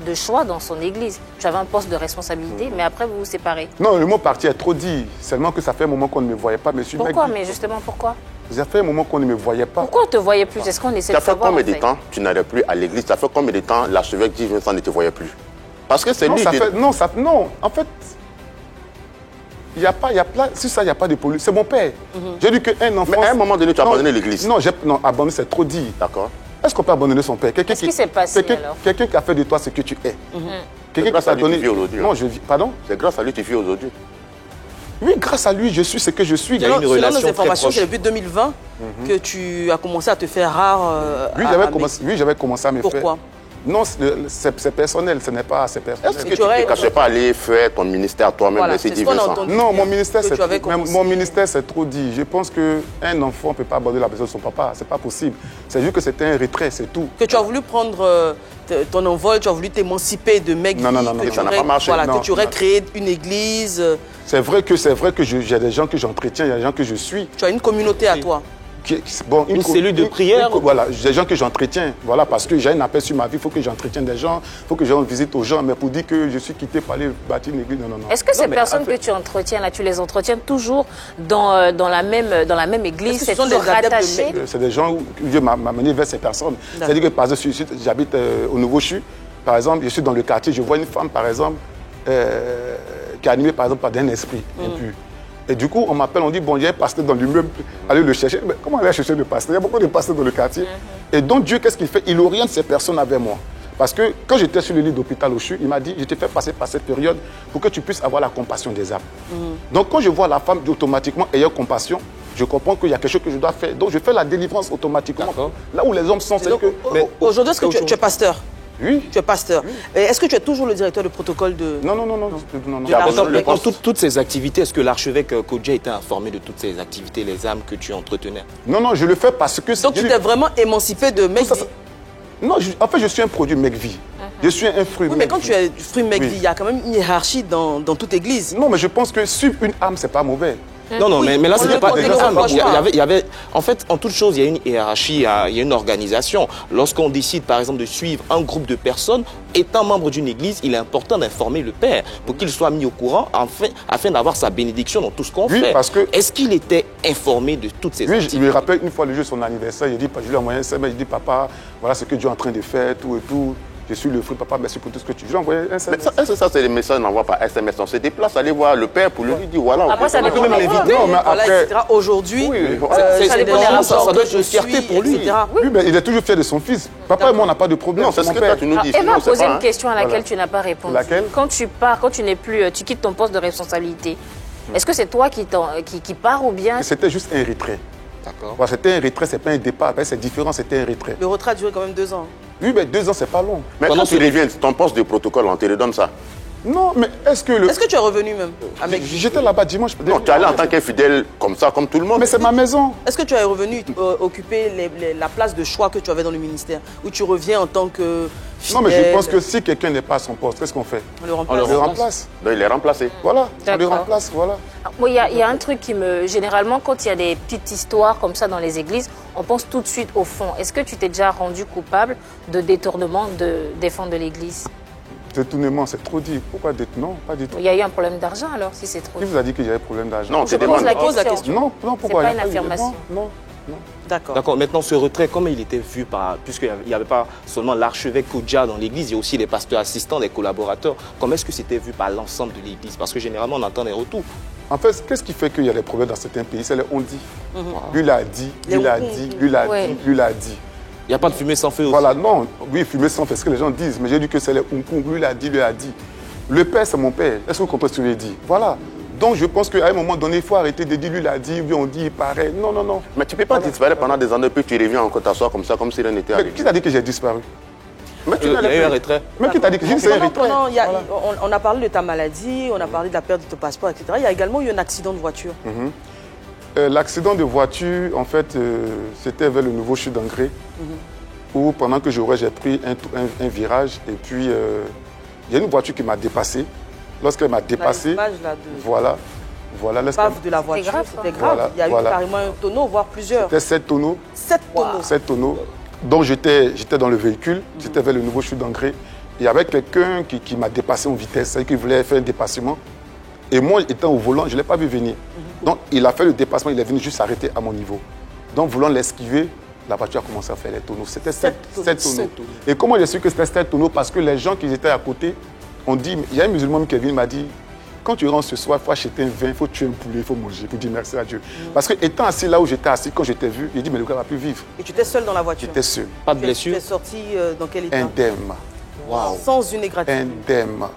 de choix dans son église. Tu avais un poste de responsabilité, mais après, vous vous séparez. Non, le mot parti est trop dit. Seulement que ça fait un moment qu'on ne me voyait pas. Pourquoi? Mais justement, pourquoi? Ça fait un moment qu'on ne me voyait pas. Pourquoi on ne te voyait plus? Est-ce qu'on essaie de savoir? Ça fait combien de temps tu n'allais plus à l'église? Ça fait combien de temps l'archevêque Guy Vincent ne te voyait plus? Parce que c'est lui qui... Non, en fait... Il n'y a pas, si ça, il n'y a pas de pollution. C'est mon père. J'ai dit qu'un enfant... Mais à un moment donné, tu as abandonné l'église. Non, abandonner, c'est trop dit. D'accord. Est-ce qu'on peut abandonner son père? Qu'est-ce qui s'est passé alors? Quelqu'un qui a fait de toi ce que tu es. Quelqu'un qui t'a donné... Non, je vis... Pardon? C'est grâce à lui que tu vis aujourd'hui. Oui, grâce à lui, je suis ce que je suis. Il y a une relation nos informations, très proche. c'est depuis 2020 que tu as commencé à te faire rare. Oui, j'avais commencé à me faire. Pourquoi? Non, c'est personnel, ce n'est pas assez personnel. Est-ce que tu ne cachais pas aller faire ton ministère toi-même, Voilà, laisser c'est ce qu'on a Vincent? entendu. Non, mon ministère, c'est trop dit. Je pense qu'un enfant ne peut pas aborder la besoin de son papa. Ce n'est pas possible. C'est juste que c'était un retrait, c'est tout. Que tu as voulu prendre ton envol, tu as voulu t'émanciper de mecs. Non, ça n'a pas marché. Voilà, que tu aurais créé une église. C'est vrai que j'ai des gens que j'entretiens, il y a des gens que je suis. Tu as une communauté à toi. Une cellule de prière. Voilà, des gens que j'entretiens. Voilà, parce que j'ai un appel sur ma vie, il faut que j'entretienne des gens, il faut que je rende visite aux gens. Mais pour dire que je suis quitté pour aller bâtir une église, non. Est-ce que ces personnes que tu entretiens là, tu les entretiens toujours dans la même église? Ce sont des c'est des gens où Dieu m'a mené vers ces personnes. C'est-à-dire que par exemple, j'habite au Nouveau CHU. par exemple, je suis dans le quartier, je vois une femme, par exemple, qui est animée, par exemple, par un esprit impur. Et du coup, on m'appelle, on dit, bon, il y a un pasteur dans l'immeuble, allez le chercher. Mais comment aller chercher le pasteur? Il y a beaucoup de pasteurs dans le quartier. Et donc, Dieu, qu'est-ce qu'il fait? Il oriente ces personnes avec moi. Parce que quand j'étais sur le lit d'hôpital au CHU, il m'a dit, je t'ai fait passer par cette période pour que tu puisses avoir la compassion des âmes. Donc, quand je vois la femme, automatiquement, ayant compassion, je comprends qu'il y a quelque chose que je dois faire. Donc, je fais la délivrance automatiquement. Là où les hommes sont, c'est que... Aujourd'hui, est-ce que tu es pasteur? Oui. Tu es pasteur. Et est-ce que tu es toujours le directeur de protocole de... Non. Dans toutes ces activités, est-ce que l'archevêque Kodja était informé de toutes ces activités, les âmes que tu entretenais? Non, je le fais parce que... Donc tu t'es vraiment émancipé de Megvi? Non, en fait, je suis un produit Megvi. Je suis un fruit Megvi. Oui, mais quand tu es fruit Megvi, il y a quand même une hiérarchie dans toute église. Non, mais je pense que suivre une âme, c'est pas mauvais. Non, mais là, c'était pas... Il y avait, en fait, en toute chose, il y a une hiérarchie, il y a une organisation. Lorsqu'on décide, par exemple, de suivre un groupe de personnes, étant membre d'une église, il est important d'informer le père pour qu'il soit mis au courant afin d'avoir sa bénédiction dans tout ce qu'on fait. Parce que... Est-ce qu'il était informé de toutes ces activités? Oui, je me rappelle une fois le jour de son anniversaire, je lui ai envoyé un SMS, il dit, papa, voilà ce que Dieu est en train de faire, tout et tout. Je suis le fruit, papa, merci pour tout ce que tu veux. J'ai envoyé un SMS. Est-ce que ça, c'est les messages qu'on n'envoie pas SMS? On se déplace, aller voir le père pour lui dire, voilà. Après, ça dépend même l'inviter. Non, mais après... Aujourd'hui, ça doit être une fierté pour lui. Oui, mais il est toujours fier de son fils. Papa et moi, on n'a pas de problème. Non, c'est ce que toi, tu nous dis. Eva a posé une question à laquelle tu n'as pas répondu. Laquelle? Quand tu pars, quand tu n'es plus, tu quittes ton poste de responsabilité, est-ce que c'est toi qui pars ou bien... C'était juste un retrait. D'accord. Voilà, c'était un retrait, c'est pas un départ. C'est différent, c'était un retrait. le retrait a duré quand même 2 ans. Oui, mais 2 ans, c'est pas long. Mais quand tu reviens, ton poste de protocole, on te redonne ça. Non, mais est-ce que Est-ce que tu es revenu même avec... J'étais là-bas dimanche. Non, tu es allé en tant qu'infidèle comme ça, comme tout le monde. Mais c'est ma maison. Est-ce que tu es revenu occuper la place de choix que tu avais dans le ministère? Ou tu reviens en tant que fidèle? Non, mais je pense que si quelqu'un n'est pas à son poste, qu'est-ce qu'on fait? On le remplace. On le remplace. Donc, il est remplacé. Voilà, on le D'accord. remplace, voilà. Il y a un truc qui me... Généralement, quand il y a des petites histoires comme ça dans les églises, on pense tout de suite au fond. Est-ce que tu t'es déjà rendu coupable de détournement des fonds de l'église? Détournement, c'est trop dit. Pourquoi détournement? Non, pas du tout. Il y a eu un problème d'argent alors, si c'est trop Qui dit. vous a dit que j'avais problème d'argent? Non, Je c'est des pose la Pose la question. question. Non, pourquoi? pas Il y a une affirmation. Non. D'accord. D'accord, maintenant ce retrait, comment il était vu puisqu'il n'y avait pas seulement l'archevêque Kodja dans l'église, il y a aussi les pasteurs assistants, les collaborateurs. Comment est-ce que c'était vu par l'ensemble de l'église? Parce que généralement, on entend des retours. En fait, qu'est-ce qui fait qu'il y a des problèmes dans certains pays? C'est les on-dit. Lui l'a dit, lui l'a dit, lui l'a Ouais. dit, lui l'a dit. Il n'y a pas de fumée sans feu aussi. Voilà, non, oui, fumer sans faire ce que les gens disent, mais j'ai dit que c'est les Hong lui l'a dit, lui l'a dit. Le père, c'est mon père. Est-ce que vous comprenez ce que je dis? Voilà. Donc je pense qu'à un moment donné, il faut arrêter de dire lui l'a dit, lui on dit, il paraît. Non. Mais tu ne peux pas disparaître pendant des années, puis tu reviens encore t'asseoir comme ça, comme si rien n'était Mais arrivé. qui t'a dit que j'ai disparu? Mais tu Il y a eu un retrait. Mais qui t'a dit que j'ai dit que c'est un retrait? On a parlé de ta maladie, on a parlé de la perte de ton passeport, etc. Il y a également eu un accident de voiture. L'accident de voiture, en fait, c'était vers le nouveau CHU d'Angré, où pendant que je rourais, j'ai pris un virage, et puis il y a une voiture qui m'a dépassé. Lorsqu'elle m'a dépassé, L'image, là, de- voilà. Pave de la voiture, grave, c'était hein. grave. Voilà, Il y a eu voilà. carrément un tonneau, voire plusieurs. C'était 7 tonneaux. 7 tonneaux. 7 tonneaux. Donc j'étais dans le véhicule, j'étais vers le nouveau CHU d'Angré. Il y avait quelqu'un qui m'a dépassé en vitesse, qui voulait faire un dépassement. Et moi, étant au volant, je ne l'ai pas vu venir. Donc il a fait le dépassement, il est venu juste s'arrêter à mon niveau. Donc voulant l'esquiver, la voiture a commencé à faire les tonneaux. C'était 7 tonneaux. Et comment j'ai su que c'était 7 tonneaux? Parce que les gens qui étaient à côté ont dit, il y a un musulman qui est venu, il m'a dit, quand tu rentres ce soir, il faut acheter un vin, il faut tuer un poulet, il faut manger, pour dire merci à Dieu. Parce que étant assis là où j'étais assis, quand j'étais vu, il dit, mais le gars ne va plus vivre. Et tu étais seul dans la voiture. J'étais seul. Pas de Tu blessure. es sorti dans quel état? Indemne. Sans une égratignure. Indemne.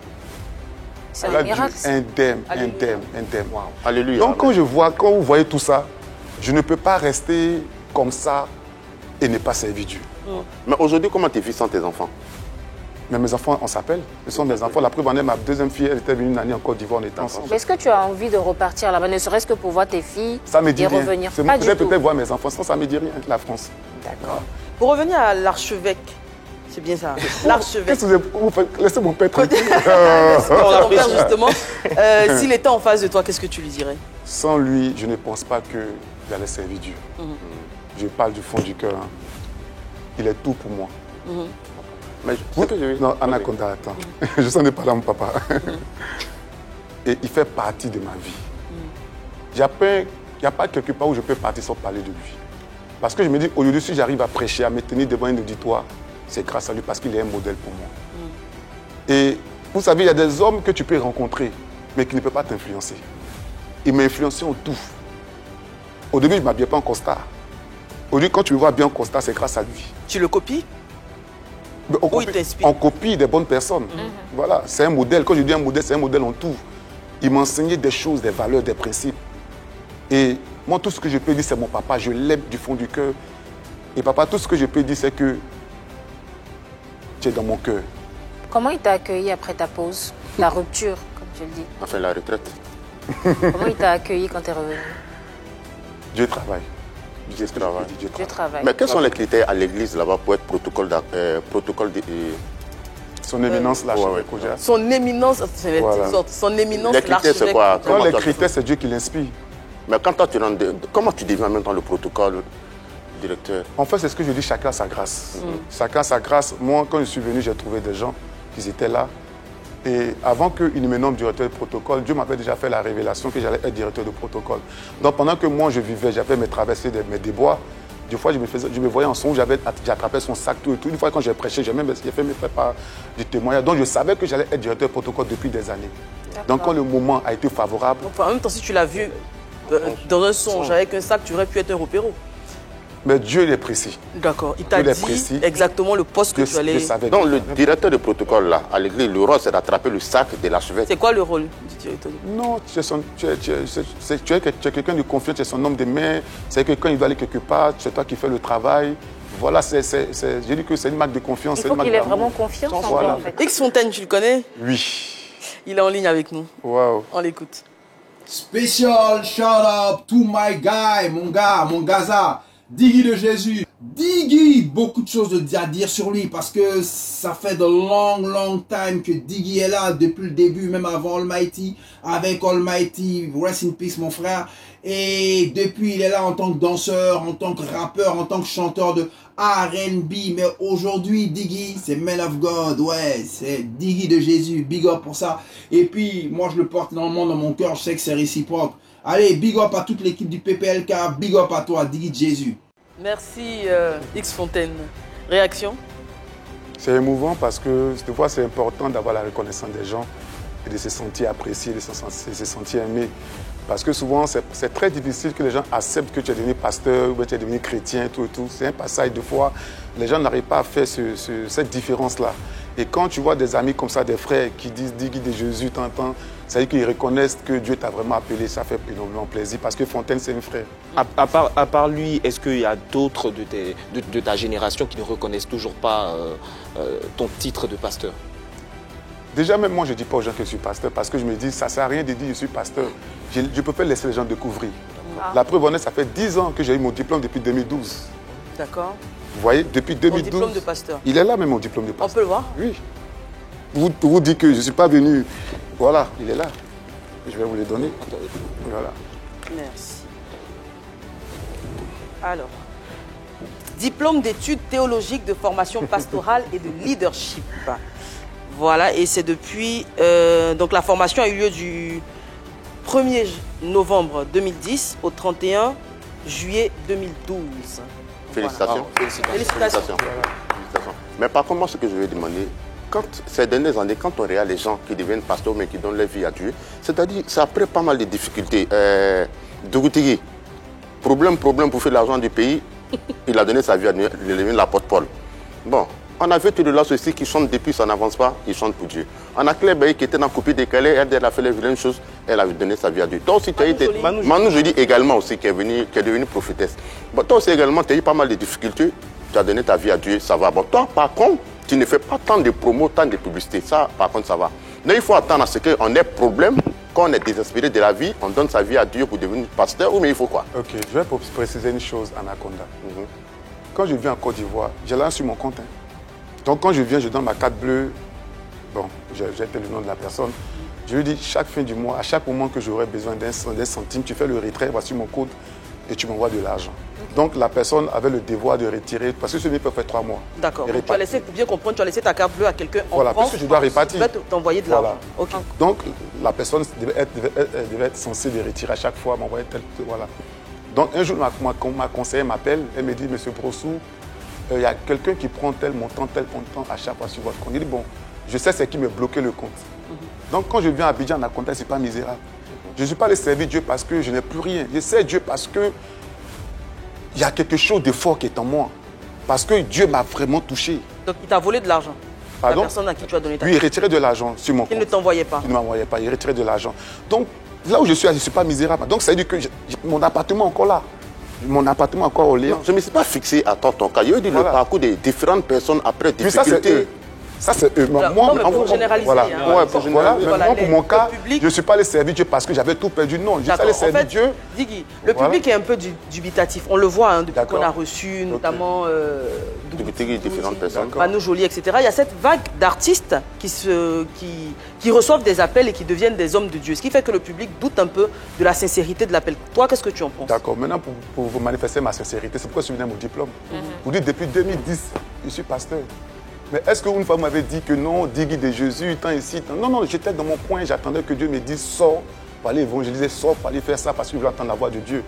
C'est Elle a un dit miracle. indemne, Alléluia. indemne. Alléluia. Donc quand vous voyez tout ça, je ne peux pas rester comme ça et ne pas servir Dieu. Mais aujourd'hui, comment tu vis sans tes enfants? Mais mes enfants, on s'appelle. Ce sont mes enfants. La preuve en est, ma deuxième fille, elle était venue une année en Côte d'Ivoire, on était ensemble. Mais est-ce que tu as envie de repartir là-bas, ne serait-ce que pour voir tes filles Ça me dit et rien. revenir? C'est Pas du tout. peut-être voir mes enfants, sinon ça me dit rien, la France. D'accord. Pour revenir à l'archevêque, c'est bien ça, l'archevêque. Qu'est-ce que vous faites? Laissez mon père tranquille. Ton père, justement, s'il était en face de toi, qu'est-ce que tu lui dirais? Sans lui, je ne pense pas que j'allais servir Dieu. Je parle du fond du cœur. Hein. Il est tout pour moi. Mais Non, Anaconda, attends. Je s'en ai parlé à mon papa. Et il fait partie de ma vie. Il n'y a pas quelque part où je peux partir sans parler de lui. Parce que je me dis, aujourd'hui, si j'arrive à prêcher, à me tenir devant un auditoire, c'est grâce à lui parce qu'il est un modèle pour moi. Et vous savez, il y a des hommes que tu peux rencontrer, mais qui ne peuvent pas t'influencer. Il m'a influencé en tout. Au début, je ne m'habillais pas en costard. Aujourd'hui, quand tu me vois bien en costard, c'est grâce à lui. Tu le copies? On copie des bonnes personnes. Voilà, c'est un modèle. Quand je dis un modèle, c'est un modèle en tout. Il m'a enseigné des choses, des valeurs, des principes. Et moi, tout ce que je peux dire, c'est mon papa. Je l'aime du fond du cœur. Et papa, tout ce que je peux dire, c'est que tu es dans mon cœur. Comment il t'a accueilli après ta pause, ta rupture, comme tu le dis? Enfin, la retraite. Comment il t'a accueilli quand tu es revenu? Dieu travaille. Dieu travaille. Dieu Dieu travaille. Mais quels sont les critères à l'église là-bas pour être protocole Son éminence, l'archevêque Oja. Son éminence, Voilà. son éminence, Les critères, c'est quoi? Non, les critères, c'est Dieu qui l'inspire. Mais quand toi, comment tu deviens en même temps le protocole directeur? En fait, c'est ce que je dis, chacun a sa grâce. Chacun a sa grâce. Moi, quand je suis venu, j'ai trouvé des gens qui étaient là. Et avant qu'il ne me nomme directeur de protocole, Dieu m'avait déjà fait la révélation que j'allais être directeur de protocole. Donc pendant que moi je vivais, j'avais mes traversées, mes déboires, des fois je me voyais en songe, j'attrapais son sac, tout et tout. Une fois quand j'ai prêché, j'ai fait mes prépas du témoignage. Donc je savais que j'allais être directeur de protocole depuis des années. Donc quand le moment a été favorable... Donc, en même temps, si tu l'as vu dans un songe avec un sac, tu aurais pu être un repéro. Mais Dieu est précis. D'accord. Il t'a dit exactement le poste que tu allais... Donc le directeur de protocole là, à l'église, le rôle c'est d'attraper le sac de l'archevêque. C'est quoi le rôle du directeur? Non, tu es quelqu'un de confiance, tu es son homme de main. C'est que quand il doit aller quelque part, c'est toi qui fais le travail. Voilà, j'ai dit que c'est une marque de confiance. Il faut qu'il ait vraiment confiance en toi, en fait. X Fontaine, tu le connais? Oui. Il est en ligne avec nous. Waouh. On l'écoute. Special shout out to my guy, mon Gaza. Diggy de Jésus. Diggy, beaucoup de choses à dire sur lui parce que ça fait de long time que Diggy est là depuis le début, même avant Almighty, avec Almighty, rest in peace mon frère. Et depuis il est là en tant que danseur, en tant que rappeur, en tant que chanteur de R&B. Mais aujourd'hui Diggy, c'est Man of God, ouais, c'est Diggy de Jésus, big up pour ça. Et puis moi je le porte énormément dans mon cœur, je sais que c'est réciproque. Allez, big up à toute l'équipe du PPLK, big up à toi, Diggy de Jésus. Merci X Fontaine. Réaction? C'est émouvant parce que des fois c'est important d'avoir la reconnaissance des gens et de se sentir apprécié, de se sentir aimé. Parce que souvent c'est très difficile que les gens acceptent que tu es devenu pasteur ou que tu es devenu chrétien, tout et tout. C'est un passage de fois. Les gens n'arrivent pas à faire cette différence-là. Et quand tu vois des amis comme ça, des frères qui disent Diggy de Jésus, t'entends, ça veut dire qu'ils reconnaissent que Dieu t'a vraiment appelé, ça fait énormément plaisir parce que Fontaine, c'est un frère. À part lui, est-ce qu'il y a d'autres de ta génération qui ne reconnaissent toujours pas ton titre de pasteur? Déjà, même moi, je ne dis pas aux gens que je suis pasteur parce que je me dis, ça ne sert à rien de dire je suis pasteur. Je peux pas laisser les gens découvrir. La preuve en est, ça fait 10 ans que j'ai eu mon diplôme depuis 2012. D'accord. Vous voyez, depuis 2012. Mon diplôme de pasteur. Il est là même, mon diplôme de pasteur. On peut le voir? Oui. Vous dites que je ne suis pas venu. Voilà, il est là. Je vais vous le donner. Voilà. Merci. Alors, diplôme d'études théologiques de formation pastorale et de leadership. Voilà, et c'est depuis... donc la formation a eu lieu du 1er novembre 2010 au 31 juillet 2012. Félicitations. Voilà. Félicitations. Mais par contre, moi, ce que je vais demander, ces dernières années, quand on regarde les gens qui deviennent pasteurs mais qui donnent leur vie à Dieu, c'est-à-dire ça après pas mal de difficultés. Dougoutigui, problème pour faire l'argent du pays, il a donné sa vie à Dieu, il est devenu l'apôtre-Paul. Bon, on a vu Toulouse aussi qui chante depuis, ça n'avance pas, il chante pour Dieu. On a Claire Bailly qui était dans la copie décalée, elle a fait les vilaines choses, elle a donné sa vie à Dieu. Toi aussi, tu as été. Manu Joly également aussi, qui est devenue prophétesse. Bon, toi aussi également, tu as eu pas mal de difficultés, tu as donné ta vie à Dieu, ça va. Bon, toi, par contre, tu ne fais pas tant de promos, tant de publicité. Ça, par contre, ça va. Mais il faut attendre à ce qu'on ait problème, quand on est désespéré de la vie, on donne sa vie à Dieu pour devenir pasteur, ou mais il faut quoi? Ok, je vais préciser une chose, Anaconda. Quand je viens en Côte d'Ivoire, j'ai là sur mon compte. Donc quand je viens, je donne ma carte bleue. Bon, j'ai le nom de la personne. Je lui dis, chaque fin du mois, à chaque moment que j'aurai besoin d'un centime, tu fais le retrait, voici mon code, et tu m'envoies de l'argent. Donc la personne avait le devoir de retirer, parce que ce peut faire 3 mois. D'accord. Tu as laissé, pour bien comprendre, tu as laissé ta carte bleue à quelqu'un en voilà, France. Parce que je dois répartir. Tu vas t'envoyer de l'argent. Voilà. Okay. Donc la personne devait être censée de retirer à chaque fois, m'envoyer tel. Voilà. Donc un jour, ma conseillère m'appelle, elle me dit, Monsieur Brossou, il y a quelqu'un qui prend tel montant à chaque fois sur votre compte. Il dit, bon, je sais ce qui me bloquait le compte. Donc quand je viens à Abidjan, en Akonta, ce n'est pas misérable. Je ne suis pas allé servir Dieu parce que je n'ai plus rien. Je sers Dieu parce qu'il y a quelque chose de fort qui est en moi. Parce que Dieu m'a vraiment touché. Donc il t'a volé de l'argent. La Pardon? personne à qui tu as donné ta Lui, il retirait de l'argent sur mon compte. Il ne t'envoyait pas. Il ne m'envoyait pas, il retirait de l'argent. Donc là où je suis pas misérable. Donc ça veut dire que mon appartement est encore là. Mon appartement est encore au Léon. Je ne me suis pas fixé à ton cas. Il y a eu le parcours des différentes personnes après Puis ça, c'est eux. Ça, c'est eux. Voilà, non, mais pour généraliser, voilà. hein. Ouais, Pour voilà. Mais voilà, moi, pour mon cas, public... je ne suis pas allé servir Dieu parce que j'avais tout perdu. Non, je suis allé servir Dieu. Digui, le public est un peu dubitatif. On le voit hein, depuis qu'on a reçu, notamment différentes personnes. Manu Joly, etc. Il y a cette vague d'artistes qui reçoivent des appels et qui deviennent des hommes de Dieu. Ce qui fait que le public doute un peu de la sincérité de l'appel. Toi, qu'est-ce que tu en penses? D'accord. Maintenant, pour vous manifester ma sincérité, c'est pourquoi je suis venu à mon diplôme. Vous dites, depuis 2010, je suis pasteur. Mais est-ce qu'une fois, vous m'avez dit que non, Digui de Jésus, tant ici, tant... Non, non, j'étais dans mon coin, j'attendais que Dieu me dise, sors pour aller évangéliser, sors pour aller faire ça parce que je veux entendre la voix de Dieu.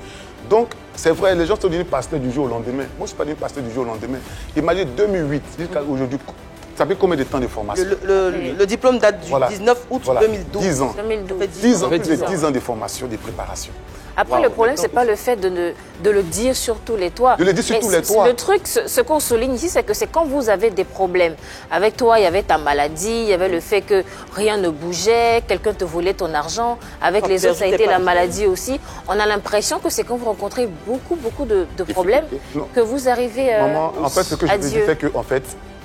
Donc, c'est vrai, les gens sont devenus pasteurs du jour au lendemain. Moi, je ne suis pas devenu pasteur du jour au lendemain. Imagine 2008 jusqu'à aujourd'hui. Ça fait combien de temps de formation? Le diplôme date du 19 août 2012. 10 ans. 10 ans. 10 ans de formation, de préparation. Après, le problème, ce n'est pas le fait de le dire sur tous les toits. De le dire sur tous les toits. Le truc, ce qu'on souligne ici, c'est que c'est quand vous avez des problèmes. Avec toi, il y avait ta maladie, il y avait le fait que rien ne bougeait, quelqu'un te volait ton argent. Avec les autres, ça a été la maladie aussi. On a l'impression que c'est quand vous rencontrez beaucoup de problèmes que vous arrivez Maman, en fait, ce que je veux dire, c'est que, en fait,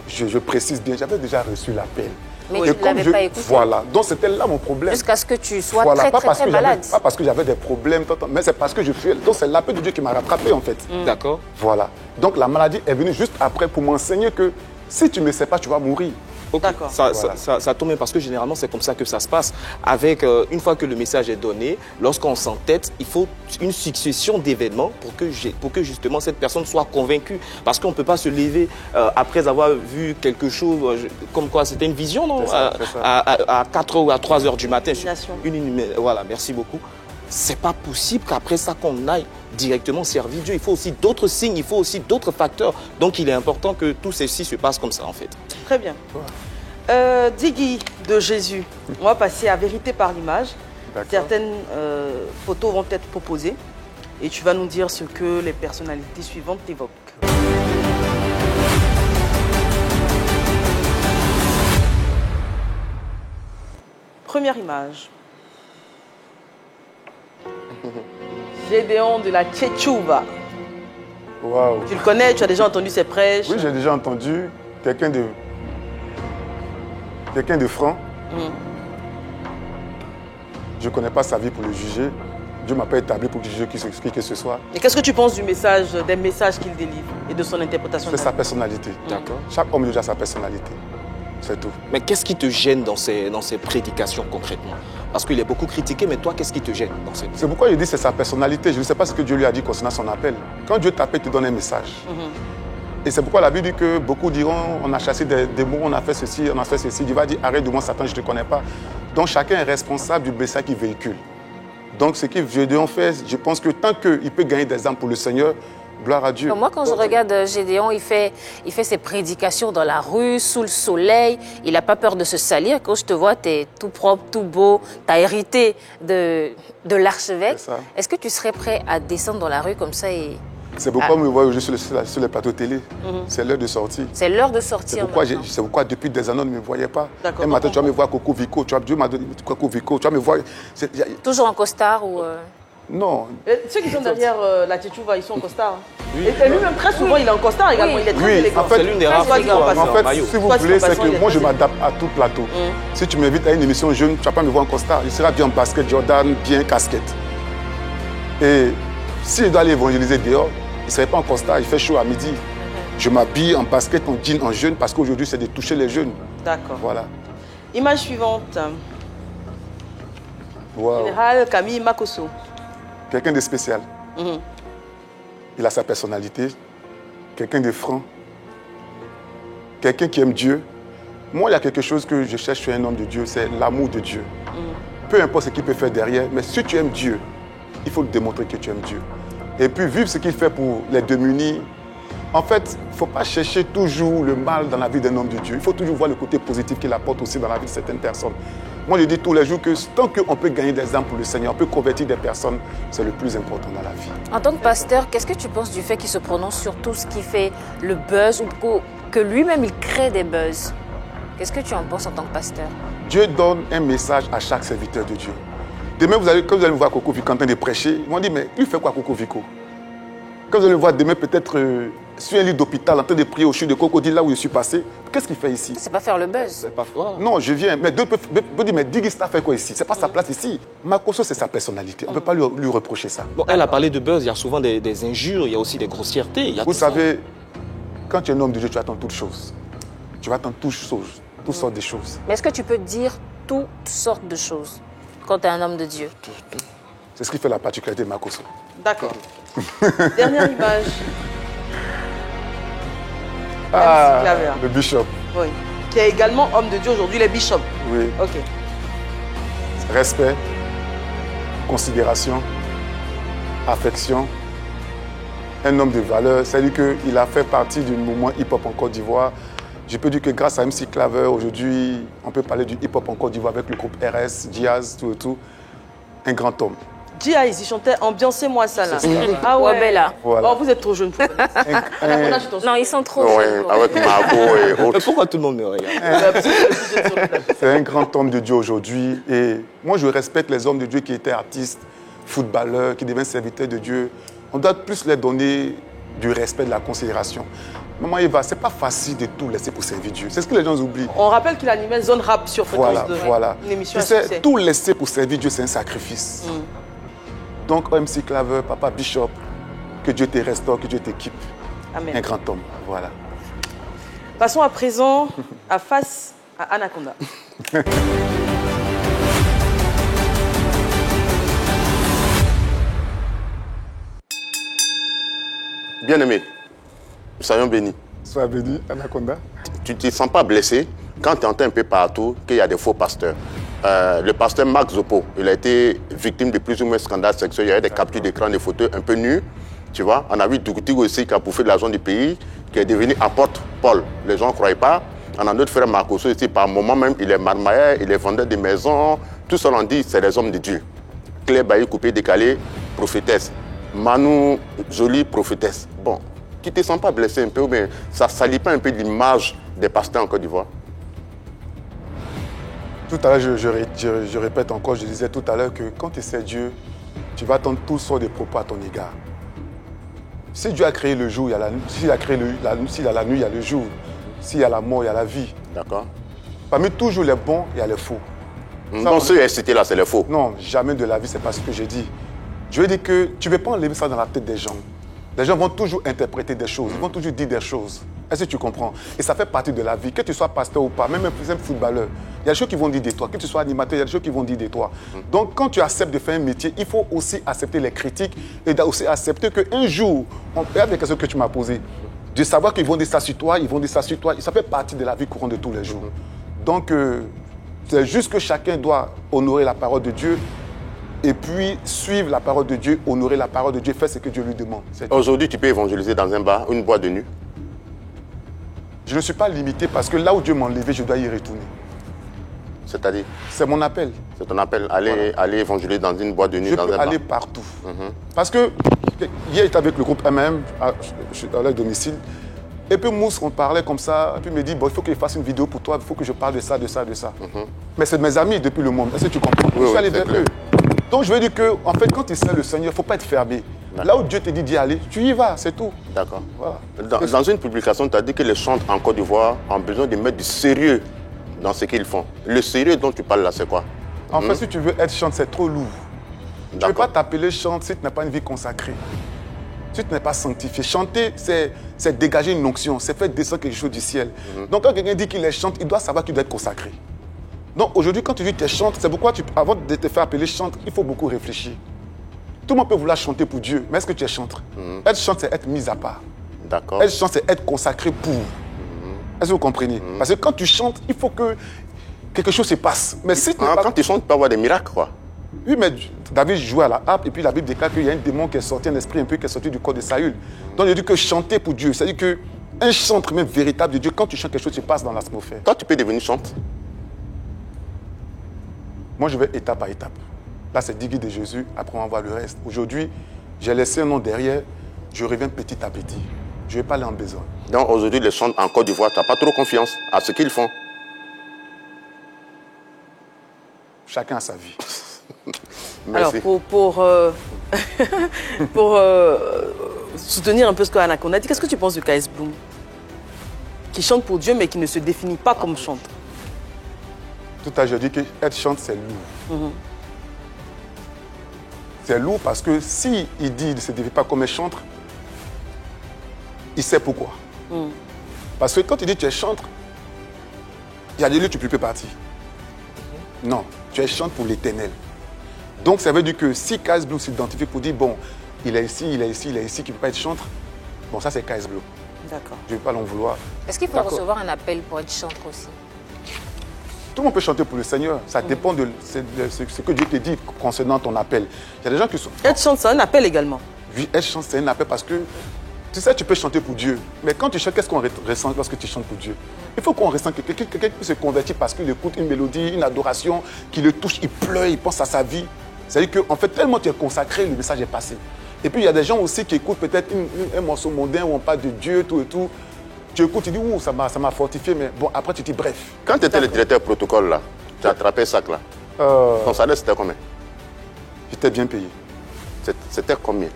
je précise bien, j'avais déjà reçu l'appel. Mais tu ne l'avais pas écouté. Voilà, donc c'était là mon problème. Jusqu'à ce que tu sois très malade. Pas parce que j'avais des problèmes, mais c'est parce que je suis... Donc c'est l'appel de Dieu qui m'a rattrapé en fait. D'accord. Voilà. Donc la maladie est venue juste après pour m'enseigner que si tu ne me sais pas, tu vas mourir. Okay. D'accord. Ça tombe bien parce que généralement c'est comme ça que ça se passe. Avec une fois que le message est donné, lorsqu'on s'entête, il faut une succession d'événements pour que justement cette personne soit convaincue. Parce qu'on ne peut pas se lever après avoir vu quelque chose comme quoi c'était une vision, non? À 4 h ou à 3 h du matin. Voilà, merci beaucoup. C'est pas possible qu'après ça qu'on aille directement servir Dieu. Il faut aussi d'autres signes, il faut aussi d'autres facteurs. Donc il est important que tout ceci se passe comme ça en fait. Très bien. Digui de Jésus, on va passer à vérité par l'image. Certaines photos vont être proposées et tu vas nous dire ce que les personnalités suivantes évoquent. Première image. Gédéon de la Tchétchouva. Wow. Tu le connais, tu as déjà entendu ses prêches? Oui, j'ai déjà entendu. Quelqu'un de franc. Je ne connais pas sa vie pour le juger. Dieu ne m'a pas établi pour juger qui que ce soit. Et qu'est-ce que tu penses des messages qu'il délivre et de son interprétation? C'est sa personnalité. D'accord. Chaque homme a sa personnalité. C'est tout. Mais qu'est-ce qui te gêne dans ces prédications concrètement? Parce qu'il est beaucoup critiqué, mais toi, qu'est-ce qui te gêne dans cette... C'est pourquoi je dis que c'est sa personnalité. Je ne sais pas ce que Dieu lui a dit concernant son appel. Quand Dieu t'appelle, il te donne un message. Et c'est pourquoi la Bible dit que beaucoup diront, on a chassé des démons, on a fait ceci, on a fait ceci. Dieu va dire, arrête de moi Satan, je ne te connais pas. Donc chacun est responsable du message qu'il véhicule. Donc ce que Gédéon fait, je pense que tant qu'il peut gagner des âmes pour le Seigneur, gloire à Dieu. Moi, quand je regarde Gédéon, il fait ses prédications dans la rue, sous le soleil. Il n'a pas peur de se salir. Quand je te vois, tu es tout propre, tout beau. Tu as hérité de l'archevêque. Est-ce que tu serais prêt à descendre dans la rue comme ça et... C'est pourquoi on me voit aujourd'hui sur les plateaux télé. C'est l'heure de sortir. C'est l'heure de sortir. C'est pourquoi depuis des années, on ne me voyait pas. Un matin, tu vas me voir Coco Vico. Dieu m'a donné Coco Vico. Tu vas me voir... Toujours en costard ou... Non. Ceux qui sont derrière la Tchétchouva, ils sont en costard. Oui. Et lui-même, très souvent, il est en costard également. Il est très élégant. En fait, c'est l'une des rares fois. En fait, si vous voulez, c'est que moi, je m'adapte à tout plateau. Si tu m'invites à une émission jeune, tu ne vas pas me voir en costard. Il sera bien en basket, Jordan, bien casquette. Et si je dois aller évangéliser dehors, il ne serait pas en costard. Il fait chaud à midi. Je m'habille en basket, en jean, en jeune, parce qu'aujourd'hui, c'est de toucher les jeunes. D'accord. Voilà. Image suivante. Wow. Général Camille Makosso. Quelqu'un de spécial. Il a sa personnalité. Quelqu'un de franc. Quelqu'un qui aime Dieu. Moi, il y a quelque chose que je cherche chez un homme de Dieu, c'est l'amour de Dieu. Peu importe ce qu'il peut faire derrière, mais si tu aimes Dieu, il faut démontrer que tu aimes Dieu. Et puis vivre ce qu'il fait pour les démunis, En fait, il ne faut pas chercher toujours le mal dans la vie d'un homme de Dieu. Il faut toujours voir le côté positif qu'il apporte aussi dans la vie de certaines personnes. Moi, je dis tous les jours que tant qu'on peut gagner des âmes pour le Seigneur, on peut convertir des personnes, c'est le plus important dans la vie. En tant que pasteur, qu'est-ce que tu penses du fait qu'il se prononce sur tout ce qui fait le buzz ou que lui-même il crée des buzz? Qu'est-ce que tu en penses en tant que pasteur? Dieu donne un message à chaque serviteur de Dieu. Demain, quand vous allez voir Coco Vico en train de prêcher, ils vont dire, mais il fait quoi Coco Vico? Quand vous allez voir demain peut-être sur un lit d'hôpital en train de prier au chute de crocodile là où je suis passé, qu'est-ce qu'il fait ici? C'est pas faire le buzz. C'est pas fort. Non, je viens. Mais deux peuvent dire, mais Diggy Star fait quoi ici? C'est pas sa place ici. Makoso, c'est sa personnalité. On ne peut pas lui reprocher ça. Bon, elle a parlé de buzz, il y a souvent des injures, il y a aussi des grossièretés. Il y a Vous tout ça. savez, quand tu es un homme de Dieu, tu attends toutes choses. Tu vas attendre toutes sortes de choses. Mais est-ce que tu peux dire toutes sortes de choses quand tu es un homme de Dieu? C'est ce qui fait la particularité de Makoso. D'accord. Dernière image. Ah, Claver. le bishop. Oui. Qui est également homme de Dieu aujourd'hui, les bishops. Oui. Ok. Respect, considération, affection. Un homme de valeur. C'est-à-dire qu'il a fait partie du mouvement hip-hop en Côte d'Ivoire. Je peux dire que grâce à MC Claver, aujourd'hui, on peut parler du hip-hop en Côte d'Ivoire avec le groupe RS, Diaz, tout et tout. Un grand homme. G.I.S. il chantait Ambiancez-moi ça là. Ah ouais, Bella. Voilà. Oh, vous êtes trop jeune pour connaître. Non, ils sont trop Oui, jeunes. avec Margot et Mais autres. pourquoi tout le monde me regarde? C'est un grand homme de Dieu aujourd'hui. Et moi, je respecte les hommes de Dieu qui étaient artistes, footballeurs, qui deviennent serviteurs de Dieu. On doit plus leur donner du respect, de la considération. Maman Eva, c'est pas facile de tout laisser pour servir Dieu. C'est ce que les gens oublient. On rappelle qu'il animait Zone Rap sur Fréquence 2. Voilà. Une émission Tu à sais, succès. tout laisser pour servir Dieu, c'est un sacrifice. Donc, MC Claver, Papa Bishop, que Dieu te restaure, que Dieu t'équipe. Amen. Un grand homme. Voilà. Passons à présent à face à Anaconda. Bien-aimé, soyons bénis. Sois béni, Anaconda. Tu ne te sens pas blessé quand tu entends un peu partout qu'il y a des faux pasteurs. Le pasteur Marc Zopo, il a été victime de plus ou moins scandales sexuels. Il y a eu des captures d'écran, des photos un peu nues. Tu vois, on a vu Dougoutigou aussi qui a bouffé de l'argent du pays, qui est devenu apôtre Paul. Les gens ne croyaient pas. On a notre frère Marcoso ici, par moment même, il est marmailleur, il est vendeur de maisons. Tout ça, on dit, c'est des hommes de Dieu. Claire Bailly, coupé, décalé, prophétesse. Manu, jolie prophétesse. Bon, tu ne te sens pas blessé un peu, mais ça ne salit pas un peu l'image des pasteurs en Côte d'Ivoire? Tout à l'heure, je répète encore, je disais tout à l'heure que quand tu sais Dieu, tu vas attendre toutes sortes de propos à ton égard. Si Dieu a créé le jour, il y a la nuit. S'il a créé s'il y a la nuit, il y a le jour. S'il y a la mort, il y a la vie. D'accord. Parmi toujours les bons, il y a les faux. Non, ceux cités là, c'est les faux. Non, jamais de la vie, c'est pas ce que j'ai dit. Je veux dire que tu ne peux pas enlever ça dans la tête des gens. Les gens vont toujours interpréter des choses, ils vont toujours dire des choses. Est-ce que tu comprends? Et ça fait partie de la vie. Que tu sois pasteur ou pas, même un footballeur, il y a des choses qui vont dire de toi. Que tu sois animateur, il y a des choses qui vont dire de toi. Donc, quand tu acceptes de faire un métier, il faut aussi accepter les critiques et aussi accepter qu'un jour, on regarde les questions que tu m'as posées, de savoir qu'ils vont dire ça sur toi, ils vont dire ça sur toi. Ça fait partie de la vie courante de tous les jours. Donc, c'est juste que chacun doit honorer la parole de Dieu et puis suivre la parole de Dieu, honorer la parole de Dieu, faire ce que Dieu lui demande. Aujourd'hui, tu peux évangéliser dans un bar, une boîte de nuit. Je ne suis pas limité parce que là où Dieu m'a enlevé, je dois y retourner. C'est-à-dire, C'est mon appel. c'est ton appel, aller évangéliser dans une boîte de nuit, Je dans peux un bar. aller partout. Parce que hier, j'étais avec le groupe MM, je suis allé à domicile. Et puis Mousse, on parlait comme ça. Et puis il me dit, bon, il faut que je fasse une vidéo pour toi, il faut que je parle de ça, de ça, de ça. Mais c'est mes amis depuis le monde. Est-ce que tu comprends? Je suis allé vers eux. Donc je veux dire que, en fait, quand tu sais le Seigneur, il ne faut pas être fermé. Là où Dieu te dit d'y aller, tu y vas, c'est tout. D'accord. Voilà. Dans une publication, tu as dit que les chantres en Côte d'Ivoire ont besoin de mettre du sérieux dans ce qu'ils font. Le sérieux dont tu parles là, c'est quoi? En fait, si tu veux être chante, c'est trop lourd. Tu ne peux pas t'appeler chante si tu n'as pas une vie consacrée. Si tu n'es pas sanctifié. Chanter, c'est dégager une onction, c'est faire descendre quelque chose du ciel. Donc quand quelqu'un dit qu'il est chante, il doit savoir qu'il doit être consacré. Donc aujourd'hui, quand tu dis que tu es chante, c'est pourquoi avant de te faire appeler chante, il faut beaucoup réfléchir. Tout le monde peut vouloir chanter pour Dieu, mais est-ce que tu es chantre? Être chante, c'est être mis à part. D'accord. Être chante, c'est être consacré pour. Est-ce que vous comprenez? Parce que quand tu chantes, il faut que quelque chose se passe. Mais si tu n'es pas... Quand tu chantes, tu peux avoir des miracles, quoi. Oui, mais David jouait à la harpe et puis la Bible déclare qu'il y a un démon qui est sorti, un esprit un peu qui est sorti du corps de Saül. Donc il dit que chanter pour Dieu, c'est-à-dire qu'un chantre même véritable de Dieu, quand tu chantes quelque chose, tu passes dans l'atmosphère. Toi, tu peux devenir chante. Moi, je vais étape par étape. Là, c'est Digui de Jésus, après on va voir le reste. Aujourd'hui, j'ai laissé un nom derrière, je reviens petit à petit. Je ne vais pas aller en besoin. Donc aujourd'hui, les chants en Côte d'Ivoire, tu n'as pas trop confiance à ce qu'ils font. Chacun a sa vie. Merci. Alors, pour soutenir un peu ce qu'Anaconda a dit, qu'est-ce que tu penses de KS Bloom, qui chante pour Dieu, mais qui ne se définit pas comme chanteur? Tout à l'heure, je dis qu'être chante, c'est lourd. C'est lourd parce que s'il dit qu'il ne se définit pas comme un chanteur, il sait pourquoi. Parce que quand il dit que tu es chanteur, il y a des lieux où tu ne peux pas partir. Non, tu es chanteur pour l'éternel. Donc ça veut dire que si KS Bloom s'identifie pour dire, bon, il est ici, il est ici, il est ici, qui ne peut pas être chanteur, bon, ça c'est KS Bloom. D'accord. Je ne vais pas l'en vouloir. Est-ce qu'il faut recevoir un appel pour être chanteur aussi? Tout le monde peut chanter pour le Seigneur. Ça dépend de ce que Dieu te dit concernant ton appel. Il y a des gens qui sont... Être chanteur, c'est un appel également. Oui, être chanteur, c'est un appel parce que, tu sais, tu peux chanter pour Dieu. Mais quand tu chantes, qu'est-ce qu'on ressent lorsque tu chantes pour Dieu? Il faut qu'on ressente que quelqu'un puisse se convertir parce qu'il écoute une mélodie, une adoration, qui le touche, il pleure, il pense à sa vie. C'est-à-dire qu'en fait, tellement tu es consacré, le message est passé. Et puis, il y a des gens aussi qui écoutent peut-être un morceau mondain où on parle de Dieu, tout et tout. Tu écoutes, tu dis, ouh, ça m'a fortifié, mais bon, après, tu dis, bref. Quand tu étais le directeur protocole, là, tu as attrapé ça, là. Ton salaire, c'était combien? J'étais bien payé. C'était combien?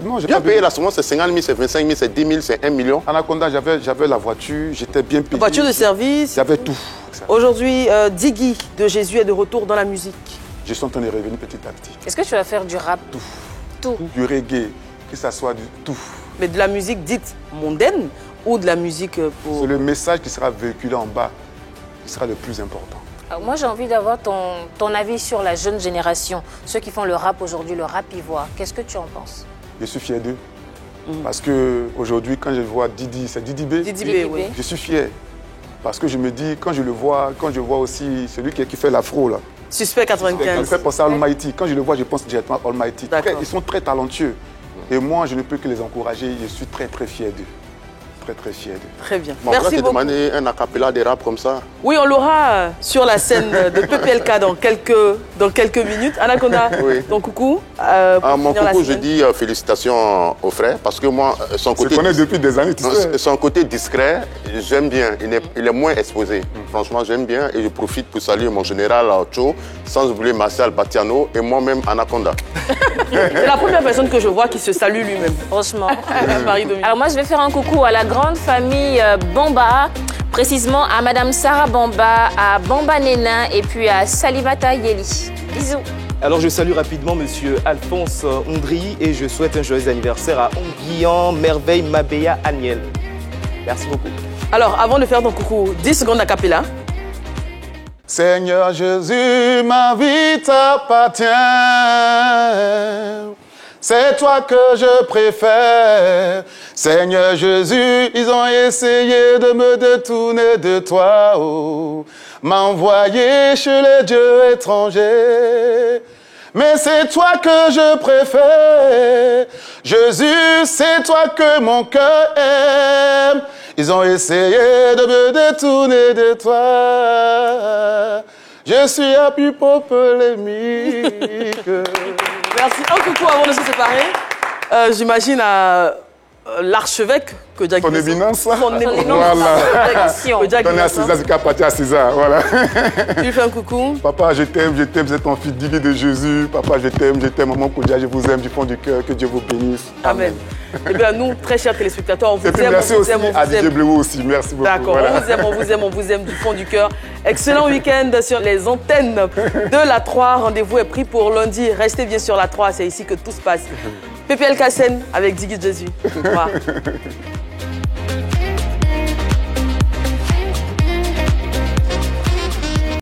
Non, bien payé, là, souvent, c'est 50 000, c'est 25 000, c'est 10 000, c'est 1 million. Anaconda, j'avais la voiture, j'étais bien payé. La voiture de service. J'avais tout. Aujourd'hui, Digui de Jésus est de retour dans la musique. Je suis en train de revenir petit à petit. Est-ce que tu vas faire du rap? Tout. Du reggae, que ça soit du tout. Mais de la musique dite mondaine ou de la musique pour... C'est le message qui sera véhiculé en bas qui sera le plus important. Alors moi, j'ai envie d'avoir ton avis sur la jeune génération, ceux qui font le rap aujourd'hui, le rap ivoire. Qu'est-ce que tu en penses? Je suis fier d'eux. Parce qu'aujourd'hui, quand je vois Didi, c'est Didi B. Didi B, oui. Je suis fier. Parce que je me dis, quand je vois aussi celui qui fait l'afro, là. Suspect 95. Il me fait penser à Almighty. Quand je le vois, je pense directement à Almighty. Ils sont très talentueux. Et moi, je ne peux que les encourager. Je suis très, très fier d'eux. Très, très fier d'eux. Très bien. Bon, merci beaucoup. Demander un acapella des rap comme ça? Oui, on l'aura sur la scène de PPLK dans quelques minutes. Anaconda, oui. Donc coucou. Mon coucou, je dis félicitations au frère parce que moi, son côté... Je connais depuis des années, tu sais. Son côté discret, j'aime bien. Il est moins exposé. Franchement, j'aime bien et je profite pour saluer mon général Cho, sans oublier Martial Batiano et moi-même Anaconda. C'est la première personne que je vois qui se salue lui-même. Franchement. Marie-Dominique. Alors moi, je vais faire un coucou à la grande famille Bamba, précisément à Madame Sarah Bamba, à Bamba Nena et puis à Salimata Yeli. Bisous. Alors je salue rapidement Monsieur Alphonse Ondry et je souhaite un joyeux anniversaire à Onguian Merveille Mabéa Aniel. Merci beaucoup. Alors avant de faire ton coucou, 10 secondes a cappella. Seigneur Jésus, ma vie t'appartient. C'est toi que je préfère. Seigneur Jésus, ils ont essayé de me détourner de toi. Oh, m'envoyer chez les dieux étrangers. Mais c'est toi que je préfère. Jésus, c'est toi que mon cœur aime. Ils ont essayé de me détourner de toi. Je suis à plus polémique. Merci. Un coucou avant de se séparer. J'imagine à l'archevêque que Jack Ton éminence, ça. Son éminence. Voilà. Donner à César ce qui appartient à César. Voilà. Tu lui fais un coucou. Papa, je t'aime, vous êtes ton fils Digui de Jésus. Papa, je t'aime, maman Koudia, je vous aime du fond du cœur. Que Dieu vous bénisse. Amen. Eh bien, nous, très chers téléspectateurs, on vous aime. Merci aussi à Didier Bleuot aussi. Merci beaucoup. D'accord, voilà. On vous aime du fond du cœur. Excellent week-end sur les antennes de la 3. Rendez-vous est pris pour lundi. Restez bien sur la 3, c'est ici que tout se passe. PPLK Scène avec Digui de Jésus. Au revoir.